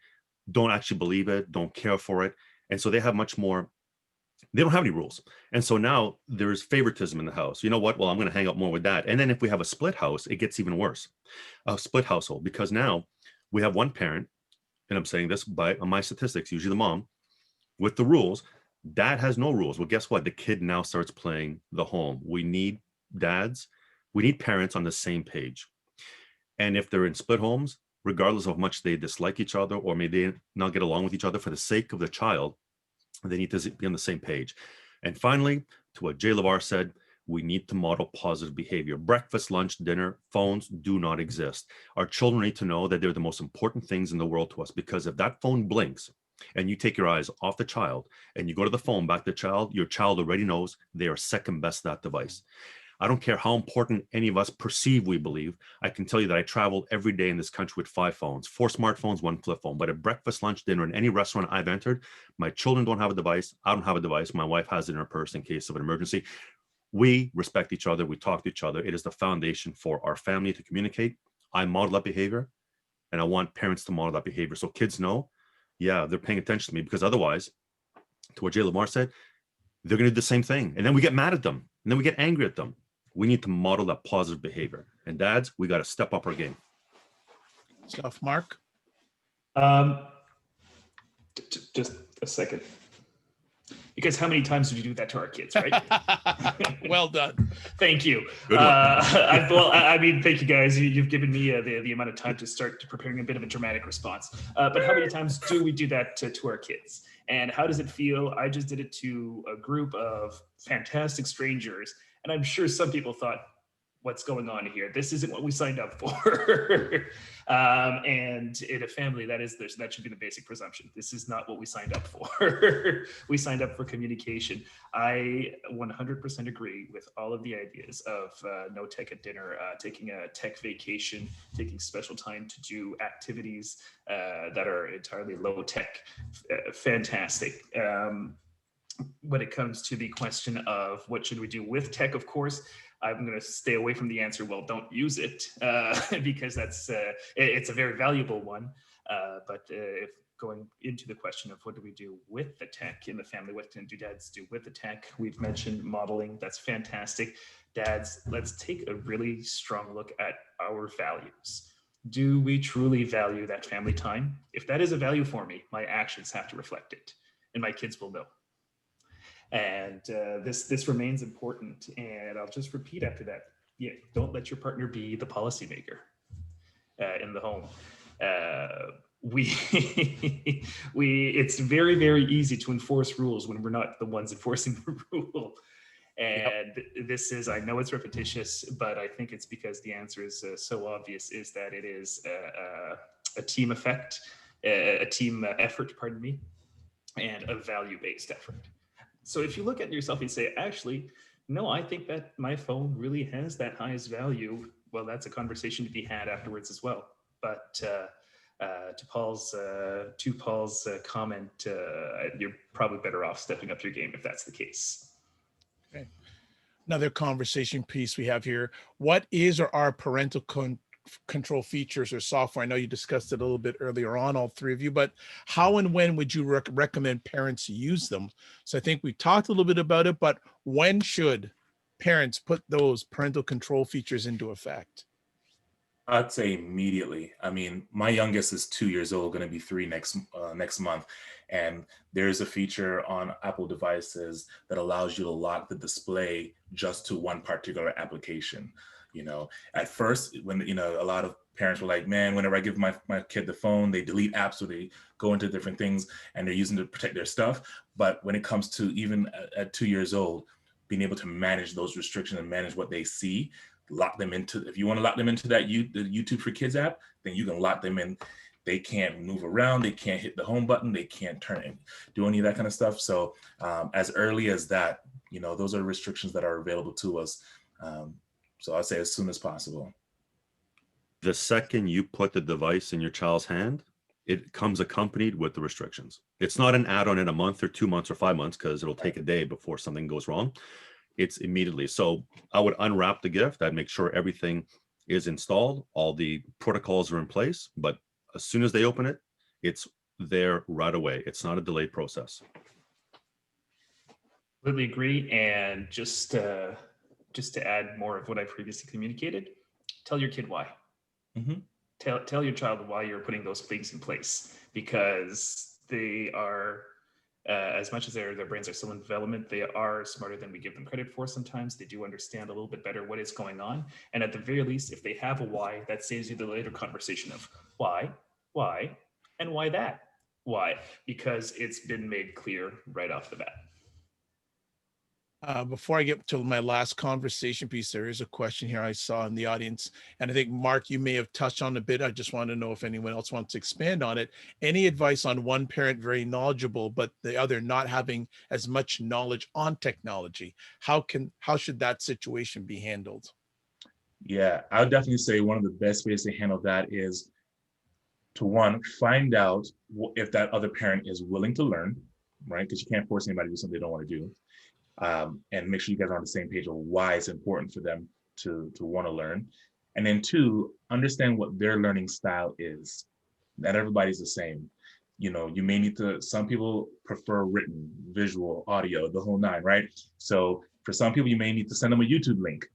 don't actually believe it, don't care for it. And so they have they don't have any rules. And so now there's favoritism in the house. You know what? Well, I'm going to hang out more with dad. And then if we have a split house, it gets even worse, a split household, because now we have one parent, and I'm saying this by my statistics, usually the mom, with the rules. Dad has no rules. Well, guess what? The kid now starts playing the home. We need parents on the same page. And if they're in split homes, regardless of how much they dislike each other or may they not get along with each other, for the sake of the child, they need to be on the same page. And finally, to what Jay LeVar said, we need to model positive behavior. Breakfast, lunch, dinner, phones do not exist. Our children need to know that they're the most important things in the world to us, because if that phone blinks and you take your eyes off the child and you go to the phone back to the child, your child already knows they are second best to that device. I don't care how important any of us perceive we believe. I can tell you that I travel every day in this country with 5 phones, 4 smartphones, 1 flip phone. But at breakfast, lunch, dinner, in any restaurant I've entered, my children don't have a device. I don't have a device. My wife has it in her purse in case of an emergency. We respect each other. We talk to each other. It is the foundation for our family to communicate. I model that behavior, and I want parents to model that behavior. So kids know, yeah, they're paying attention to me, because otherwise, to what Jay LeVar said, they're going to do the same thing. And then we get mad at them, and then we get angry at them. We need to model that positive behavior. And dads, we got to step up our game. Stuff, Mark. Just a second. Because how many times did you do that to our kids, right? Well done. Thank you. Good one. I mean, thank you guys. You've given me the amount of time to start preparing a bit of a dramatic response. But how many times do we do that to our kids? And how does it feel? I just did it to a group of fantastic strangers. And I'm sure some people thought, what's going on here? This isn't what we signed up for. And in a family, that should be the basic presumption. This is not what we signed up for. We signed up for communication. I 100% agree with all of the ideas of no tech at dinner, taking a tech vacation, taking special time to do activities that are entirely low tech. Fantastic. When it comes to the question of what should we do with tech, of course, I'm going to stay away from the answer, well, don't use it, because it's a very valuable one. But if going into the question of what do we do with the tech in the family, what do dads do with the tech? We've mentioned modeling. That's fantastic. Dads, let's take a really strong look at our values. Do we truly value that family time? If that is a value for me, my actions have to reflect it, and my kids will know. And this remains important. And I'll just repeat after that. Yeah, don't let your partner be the policymaker in the home. We it's very, very easy to enforce rules when we're not the ones enforcing the rule. And this is, I know it's repetitious, but I think it's because the answer is so obvious, is that it is a team effect, a team effort, pardon me, and a value-based effort. So if you look at yourself and say, actually, no, I think that my phone really has that highest value, well, that's a conversation to be had afterwards as well. But to Paul's comment, you're probably better off stepping up your game if that's the case. Okay. Another conversation piece we have here. What is or are parental control features or software? I know you discussed it a little bit earlier on, all three of you, but how and when would you recommend parents use them? So I think we talked a little bit about it, but when should parents put those parental control features into effect? I'd say immediately. I mean, my youngest is 2 years old, going to be 3 next month, and there's a feature on Apple devices that allows you to lock the display just to one particular application. You know, at first, when a lot of parents were like, "Man, whenever I give my kid the phone, they delete apps or they go into different things, and they're using it to protect their stuff." But when it comes to even at 2 years old, being able to manage those restrictions and manage what they see. Lock them into, if you want to lock them into that the YouTube for Kids app, then you can lock them in. They can't move around, they can't hit the home button, they can't turn and do any of that kind of stuff. So as early as that, those are restrictions that are available to us. So I'd say as soon as possible. The second you put the device in your child's hand, it comes accompanied with the restrictions. It's not an add-on in a month or 2 months or 5 months, because it'll take a day before something goes wrong. It's immediately. So I would unwrap the gift. I'd make sure everything is installed. All the protocols are in place, but as soon as they open it, it's there right away. It's not a delayed process. Completely agree. And just to add more of what I previously communicated, tell your kid why. Mm-hmm. Tell your child why you're putting those things in place, because they are, as much as their brains are still in development, they are smarter than we give them credit for sometimes. They do understand a little bit better what is going on. And at the very least, if they have a why, that saves you the later conversation of why, and why that. Why? Because it's been made clear right off the bat. Before I get to my last conversation piece, there is a question here I saw in the audience. And I think, Mark, you may have touched on a bit. I just want to know if anyone else wants to expand on it. Any advice on one parent very knowledgeable, but the other not having as much knowledge on technology? How should that situation be handled? Yeah, I would definitely say one of the best ways to handle that is to, one, find out if that other parent is willing to learn, right? Because you can't force anybody to do something they don't want to do. And make sure you guys are on the same page of why it's important for them to want to learn. And then two, understand what their learning style is. Not everybody's the same. You may need to, some people prefer written, visual, audio, the whole nine, right? So for some people, you may need to send them a YouTube link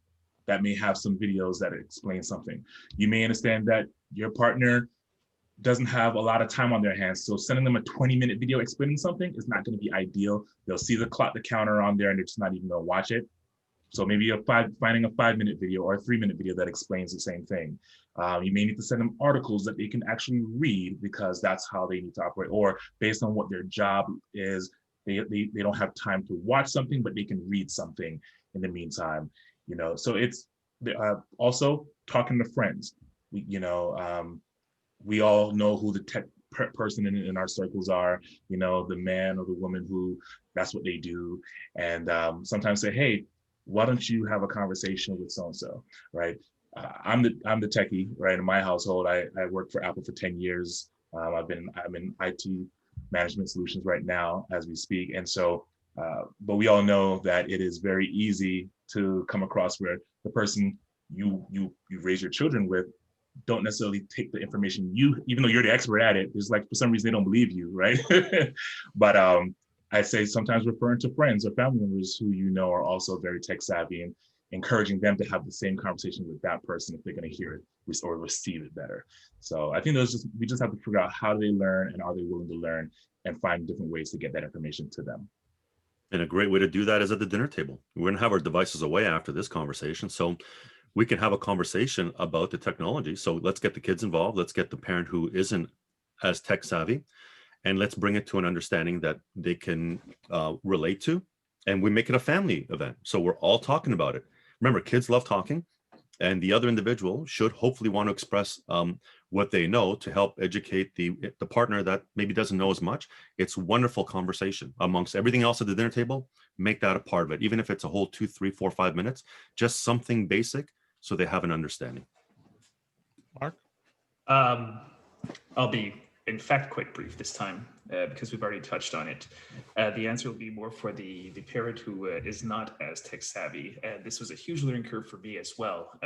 that may have some videos that explain something. You may understand that your partner doesn't have a lot of time on their hands. So sending them a 20-minute video explaining something is not going to be ideal. They'll see the counter on there and they're just not even going to watch it. So maybe finding a 5-minute video or a 3-minute video that explains the same thing. You may need to send them articles that they can actually read, because that's how they need to operate, or based on what their job is, they don't have time to watch something, but they can read something in the meantime. So it's also talking to friends. We all know who the tech person in our circles are, the man or the woman who that's what they do. And sometimes say, hey, why don't you have a conversation with so-and-so, right? I'm the techie, right? In my household, I worked for Apple for 10 years. I'm in IT management solutions right now as we speak. And so, but we all know that it is very easy to come across where the person you raise your children with don't necessarily take the information even though you're the expert at it, it's like for some reason they don't believe you, right? But I say sometimes referring to friends or family members who are also very tech savvy, and encouraging them to have the same conversation with that person if they're going to hear it or receive it better. So I think we just have to figure out how do they learn and are they willing to learn and find different ways to get that information to them. And a great way to do that is at the dinner table. We're going to have our devices away after this conversation. So we can have a conversation about the technology. So let's get the kids involved. Let's get the parent who isn't as tech savvy, and let's bring it to an understanding that they can relate to. And we make it a family event. So we're all talking about it. Remember, kids love talking, and the other individual should hopefully want to express what they know to help educate the partner that maybe doesn't know as much. It's wonderful conversation amongst everything else at the dinner table. Make that a part of it, even if it's a whole 2, 3, 4, 5 minutes, just something basic so they have an understanding. Mark? I'll be, in fact, quite brief this time because we've already touched on it. The answer will be more for the parent who is not as tech savvy. And this was a huge learning curve for me as well,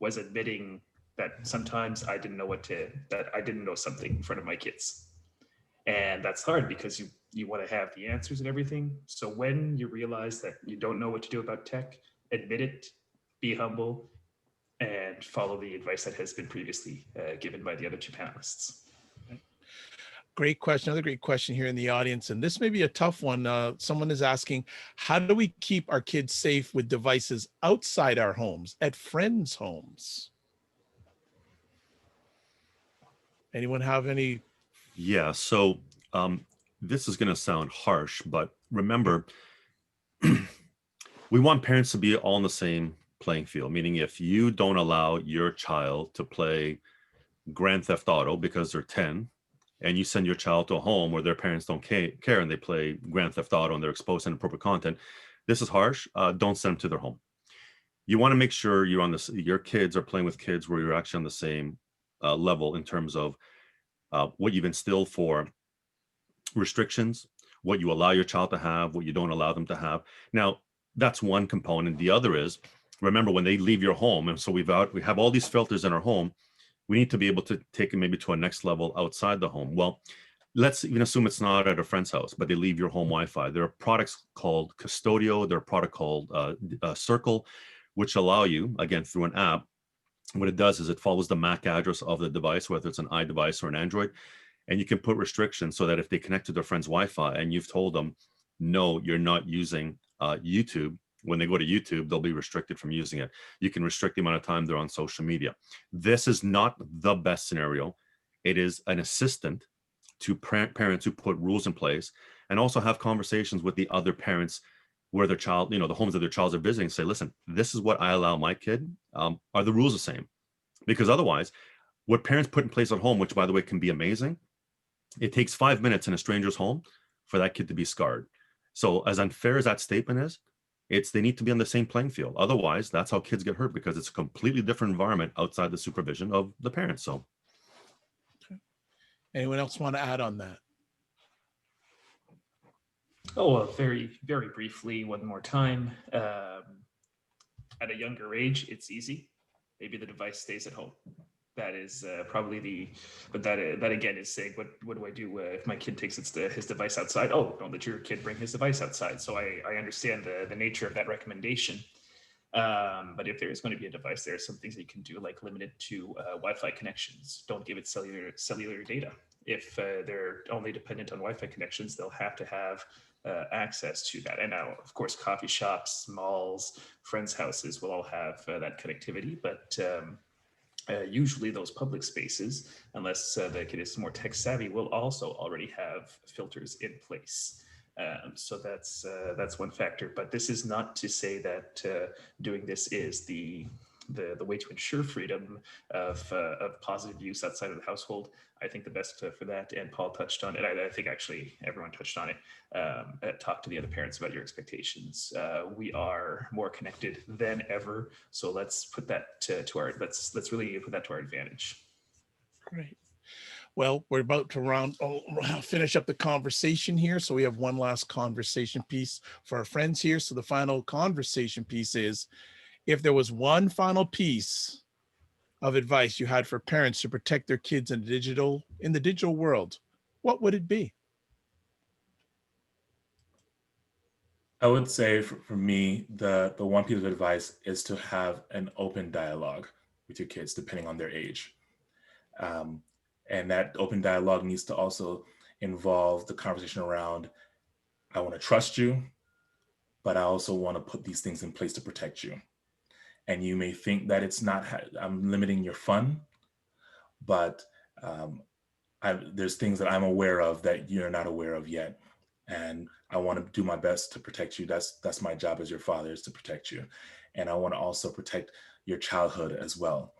was admitting that sometimes I didn't know something in front of my kids. And that's hard because you want to have the answers and everything. So when you realize that you don't know what to do about tech, admit it, be humble, and follow the advice that has been previously given by the other two panelists. Great question. Another great question here in the audience. And this may be a tough one. Someone is asking, how do we keep our kids safe with devices outside our homes, at friends' homes? Anyone have any? Yeah, so this is going to sound harsh, but remember, we want parents to be all on the same playing field, meaning if you don't allow your child to play Grand Theft Auto because they're 10, and you send your child to a home where their parents don't care and they play Grand Theft Auto and they're exposed to inappropriate content, this is harsh. Don't send them to their home. You want to make sure you're on this, your kids are playing with kids where you're actually on the same level in terms of what you've instilled for restrictions, what you allow your child to have, what you don't allow them to have. Now, that's one component. The other is, remember, when they leave your home, and so we have all these filters in our home, we need to be able to take it maybe to a next level outside the home. Well, let's even assume it's not at a friend's house, but they leave your home Wi-Fi. There are products called Custodio. There are products called Circle, which allow you, again, through an app. What it does is it follows the MAC address of the device, whether it's an iDevice or an Android, and you can put restrictions so that if they connect to their friend's Wi-Fi and you've told them, no, you're not using YouTube, when they go to YouTube, they'll be restricted from using it. You can restrict the amount of time they're on social media. This is not the best scenario. It is an assistant to parents who put rules in place and also have conversations with the other parents where their child, the homes that their child are visiting, say, listen, this is what I allow my kid. Are the rules the same? Because otherwise, what parents put in place at home, which by the way can be amazing, it takes 5 minutes in a stranger's home for that kid to be scarred. So as unfair as that statement is, they need to be on the same playing field. Otherwise, that's how kids get hurt, because it's a completely different environment outside the supervision of the parents. So, Okay. Anyone else want to add on that? Oh, well, very, very briefly, one more time. At a younger age, it's easy. Maybe the device stays at home. That is probably but that again is saying, what do I do if my kid takes his device outside? Oh, don't let your kid bring his device outside. So I understand the nature of that recommendation. But if there is going to be a device, there are some things that you can do, like limit it to Wi-Fi connections. Don't give it cellular data. If they're only dependent on Wi-Fi connections, they'll have to have access to that. And now, of course, coffee shops, malls, friends' houses will all have that connectivity. But usually those public spaces, unless the kid is more tech savvy, will also already have filters in place. So that's one factor. But this is not to say that doing this is the way to ensure freedom of positive use outside of the household. I think the best for that, and Paul touched on it, I think actually everyone touched on it, talk to the other parents about your expectations. We are more connected than ever, so let's put that let's really put that to our advantage. Great. Well, we're about to finish up the conversation here. So we have one last conversation piece for our friends here. So the final conversation piece is, if there was one final piece of advice you had for parents to protect their kids in the digital world, what would it be? I would say for me, the one piece of advice is to have an open dialogue with your kids, depending on their age. And that open dialogue needs to also involve the conversation around, I want to trust you, but I also want to put these things in place to protect you. And you may think that it's not, I'm limiting your fun, but there's things that I'm aware of that you're not aware of yet. And I want to do my best to protect you. That's my job as your father, is to protect you. And I want to also protect your childhood as well.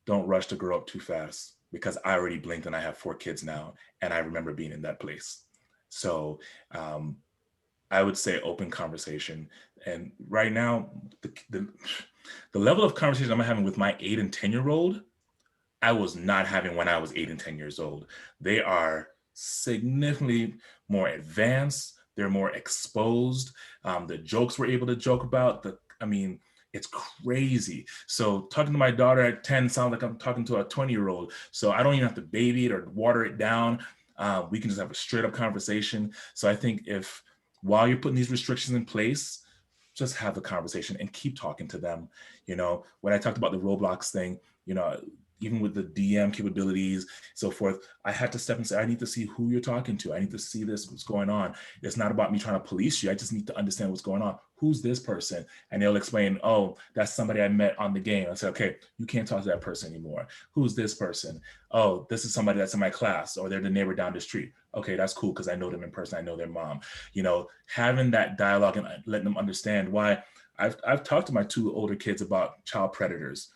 Don't rush to grow up too fast, because I already blinked and I have 4 kids now. And I remember being in that place. So I would say open conversation. And right now, the level of conversation I'm having with my 8 and 10-year-old, I was not having when I was 8 and 10 years old. They are significantly more advanced. They're more exposed. The jokes we're able to joke about, it's crazy. So talking to my daughter at 10 sounds like I'm talking to a 20-year-old. So I don't even have to baby it or water it down. We can just have a straight up conversation. So I think while you're putting these restrictions in place, just have the conversation and keep talking to them. When I talked about the Roblox thing, even with the DM capabilities, so forth, I had to step and say, I need to see who you're talking to. I need to see what's going on. It's not about me trying to police you. I just need to understand what's going on. Who's this person? And they'll explain, oh, that's somebody I met on the game. I say, okay, you can't talk to that person anymore. Who's this person? Oh, this is somebody that's in my class, or they're the neighbor down the street. Okay, that's cool, because I know them in person. I know their mom. Having that dialogue and letting them understand why. I've talked to my 2 older kids about child predators,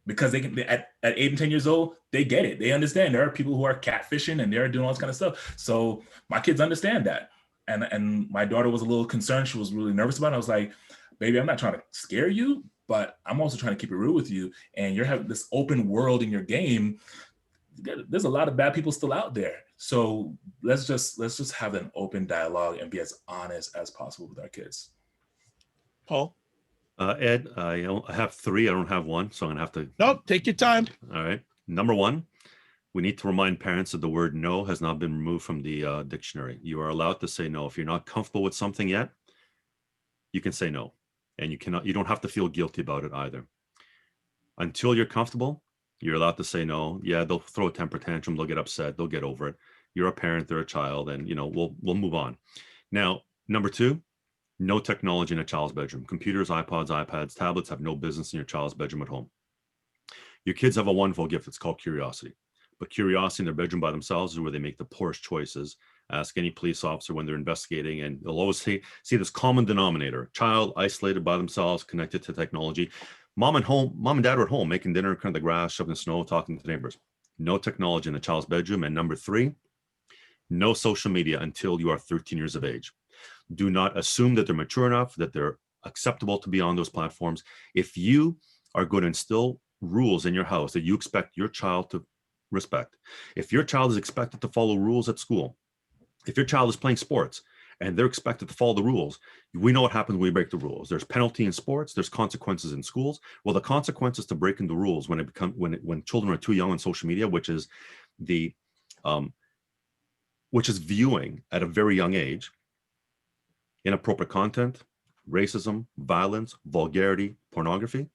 because they can, at 8 and 10 years old, they get it. They understand there are people who are catfishing and they're doing all this kind of stuff. So my kids understand that. And my daughter was a little concerned. She was really nervous about it. I was like, baby, I'm not trying to scare you, but I'm also trying to keep it real with you. And you're having this open world in your game. There's a lot of bad people still out there. So let's just have an open dialogue and be as honest as possible with our kids. Paul? Ed, I have 3. I don't have 1, so I'm gonna have to. Nope, take your time. All right. Number 1, we need to remind parents that the word no has not been removed from the dictionary. You are allowed to say no. If you're not comfortable with something yet, you can say no, and you don't have to feel guilty about it either. Until you're comfortable, you're allowed to say no. Yeah, they'll throw a temper tantrum, they'll get upset, they'll get over it. You're a parent, they're a child, and we'll move on. Now, number 2, no technology in a child's bedroom. Computers, iPods, iPads, tablets have no business in your child's bedroom at home. Your kids have a wonderful gift. It's called curiosity. But curiosity in their bedroom by themselves is where they make the poorest choices. Ask any police officer when they're investigating, and they'll always see this common denominator: child isolated by themselves, connected to technology. Mom and dad are at home making dinner, cutting the grass, shoveling snow, talking to neighbors. No technology in the child's bedroom. And number 3, no social media until you are 13 years of age. Do not assume that they're mature enough, that they're acceptable to be on those platforms. If you are going to instill rules in your house that you expect your child to respect, if your child is expected to follow rules at school, if your child is playing sports and they're expected to follow the rules, we know what happens when we break the rules. There's penalty in sports, there's consequences in schools. Well, the consequences to breaking the rules when children are too young on social media, which is viewing at a very young age inappropriate content, racism, violence, vulgarity, pornography,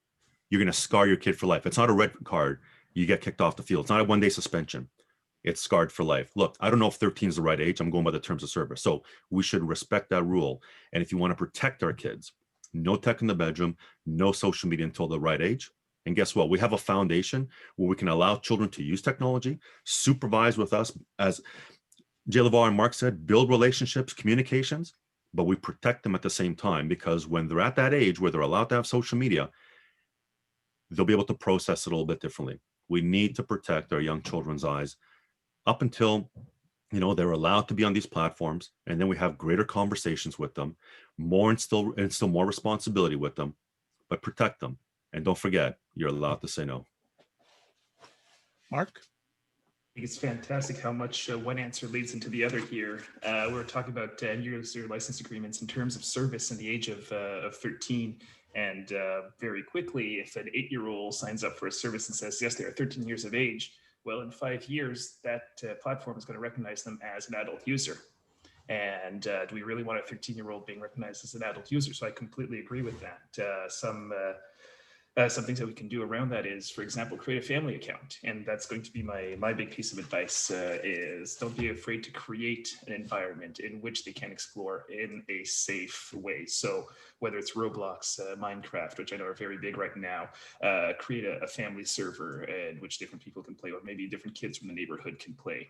you're going to scar your kid for life. It's not a red card. You get kicked off the field. It's not a 1-day suspension. It's scarred for life. Look, I don't know if 13 is the right age. I'm going by the terms of service. So we should respect that rule. And if you want to protect our kids, no tech in the bedroom, no social media until the right age. And guess what? We have a foundation where we can allow children to use technology, supervise with us, as Jay LaVar and Mark said, build relationships, communications, but we protect them at the same time, because when they're at that age where they're allowed to have social media, they'll be able to process it a little bit differently. We need to protect our young children's eyes up until they're allowed to be on these platforms, and then we have greater conversations with them, instill more responsibility with them, but protect them. And don't forget, you're allowed to say no. Mark? I think it's fantastic how much one answer leads into the other here. We're talking about user license agreements in terms of service in the age of 13. And very quickly, if an 8-year-old signs up for a service and says, yes, they are 13 years of age, well, in 5 years, that platform is going to recognize them as an adult user. And do we really want a 13-year-old being recognized as an adult user? So I completely agree with that. Some things that we can do around that is, for example, create a family account. And that's going to be my big piece of advice is don't be afraid to create an environment in which they can explore in a safe way. So whether it's Roblox, Minecraft, which I know are very big right now, create a family server in which different people can play, or maybe different kids from the neighborhood can play.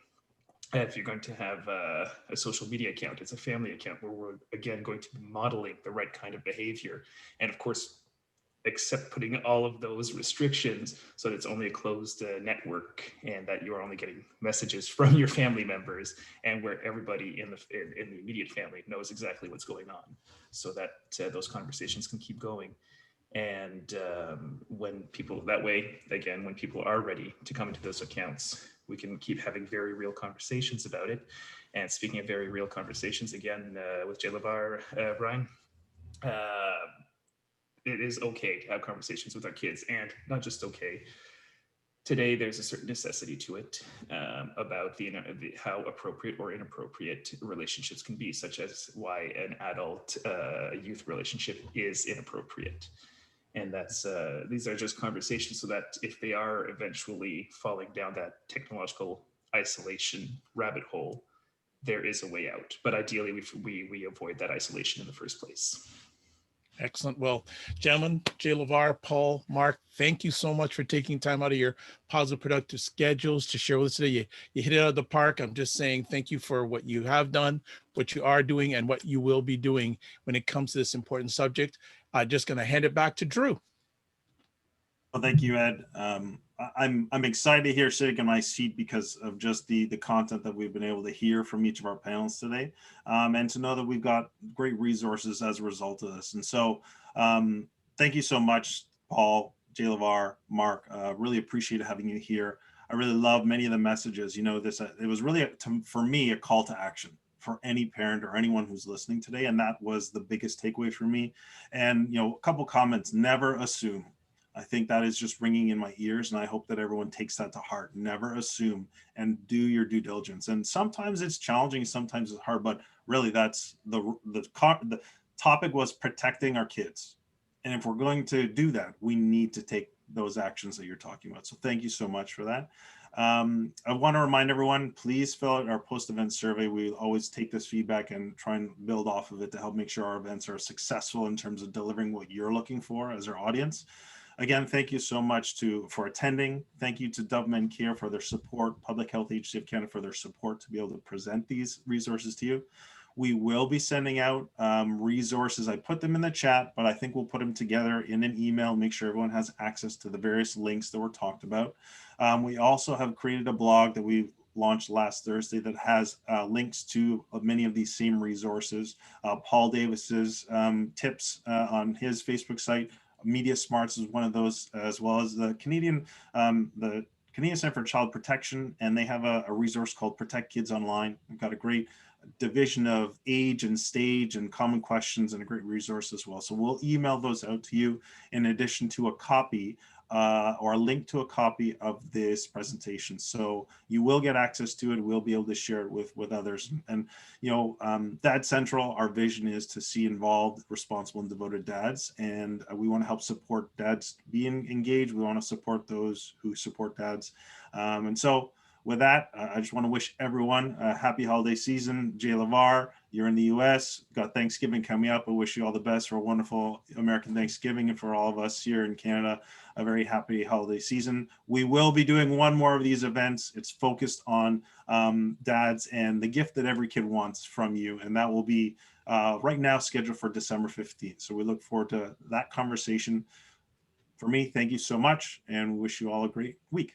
If you're going to have a social media account, it's a family account where we're, again, going to be modeling the right kind of behavior. And of course, except putting all of those restrictions so that it's only a closed network and that you're only getting messages from your family members, and where everybody in the immediate family knows exactly what's going on, so that those conversations can keep going. And when people, that way, again, when people are ready to come into those accounts, we can keep having very real conversations about it. And speaking of very real conversations, again, with Jay Lavar, Brian, it is okay to have conversations with our kids, and not just okay. Today, there's a certain necessity to it about how appropriate or inappropriate relationships can be, such as why an adult youth relationship is inappropriate. And that's these are just conversations so that if they are eventually falling down that technological isolation rabbit hole, there is a way out. But ideally, we avoid that isolation in the first place. Excellent. Well, gentlemen, Jay Lavar, Paul, Mark, thank you so much for taking time out of your positive, productive schedules to share with us today. You hit it out of the park. I'm just saying thank you for what you have done, what you are doing, and what you will be doing when it comes to this important subject. I'm just going to hand it back to Drew. Well, thank you, Ed. I'm excited to hear sitting in my seat because of just the content that we've been able to hear from each of our panels today, and to know that we've got great resources as a result of this. And so, thank you so much, Paul, Jay Lavar, Mark. Really appreciate having you here. I really love many of the messages. You know, this it was really for me a call to action for any parent or anyone who's listening today, and that was the biggest takeaway for me. And you know, a couple comments: never assume. I think that is just ringing in my ears, and I hope that everyone takes that to heart. Never assume, and do your due diligence. And sometimes it's challenging, sometimes it's hard, but really that's the topic was protecting our kids. And if we're going to do that, we need to take those actions that you're talking about. So thank you so much for that. I want to remind everyone, please fill out our post-event survey. We always take this feedback and try and build off of it to help make sure our events are successful in terms of delivering what you're looking for as our audience. Again, thank you so much for attending. Thank you to Doveman Care for their support, Public Health Agency of Canada for their support to be able to present these resources to you. We will be sending out resources. I put them in the chat, but I think we'll put them together in an email, make sure everyone has access to the various links that were talked about. We also have created a blog that we launched last Thursday that has links to many of these same resources. Paul Davis's tips on his Facebook site. Media Smarts is one of those, as well as the Canadian Center for Child Protection, and they have a resource called Protect Kids Online. We've got a great division of age and stage and common questions, and a great resource as well. So we'll email those out to you in addition to a copy or a link to a copy of this presentation. So you will get access to it. We'll be able to share it with others. And, you know, Dad Central, our vision is to see involved, responsible, and devoted dads. And we want to help support dads being engaged. We want to support those who support dads. And so with that, I just want to wish everyone a happy holiday season. Jay Lavar, you're in the US, got Thanksgiving coming up. I wish you all the best for a wonderful American Thanksgiving, and for all of us here in Canada, a very happy holiday season. We will be doing one more of these events. It's focused on dads and the gift that every kid wants from you. And that will be right now scheduled for December 15th. So we look forward to that conversation. For me, thank you so much, and wish you all a great week.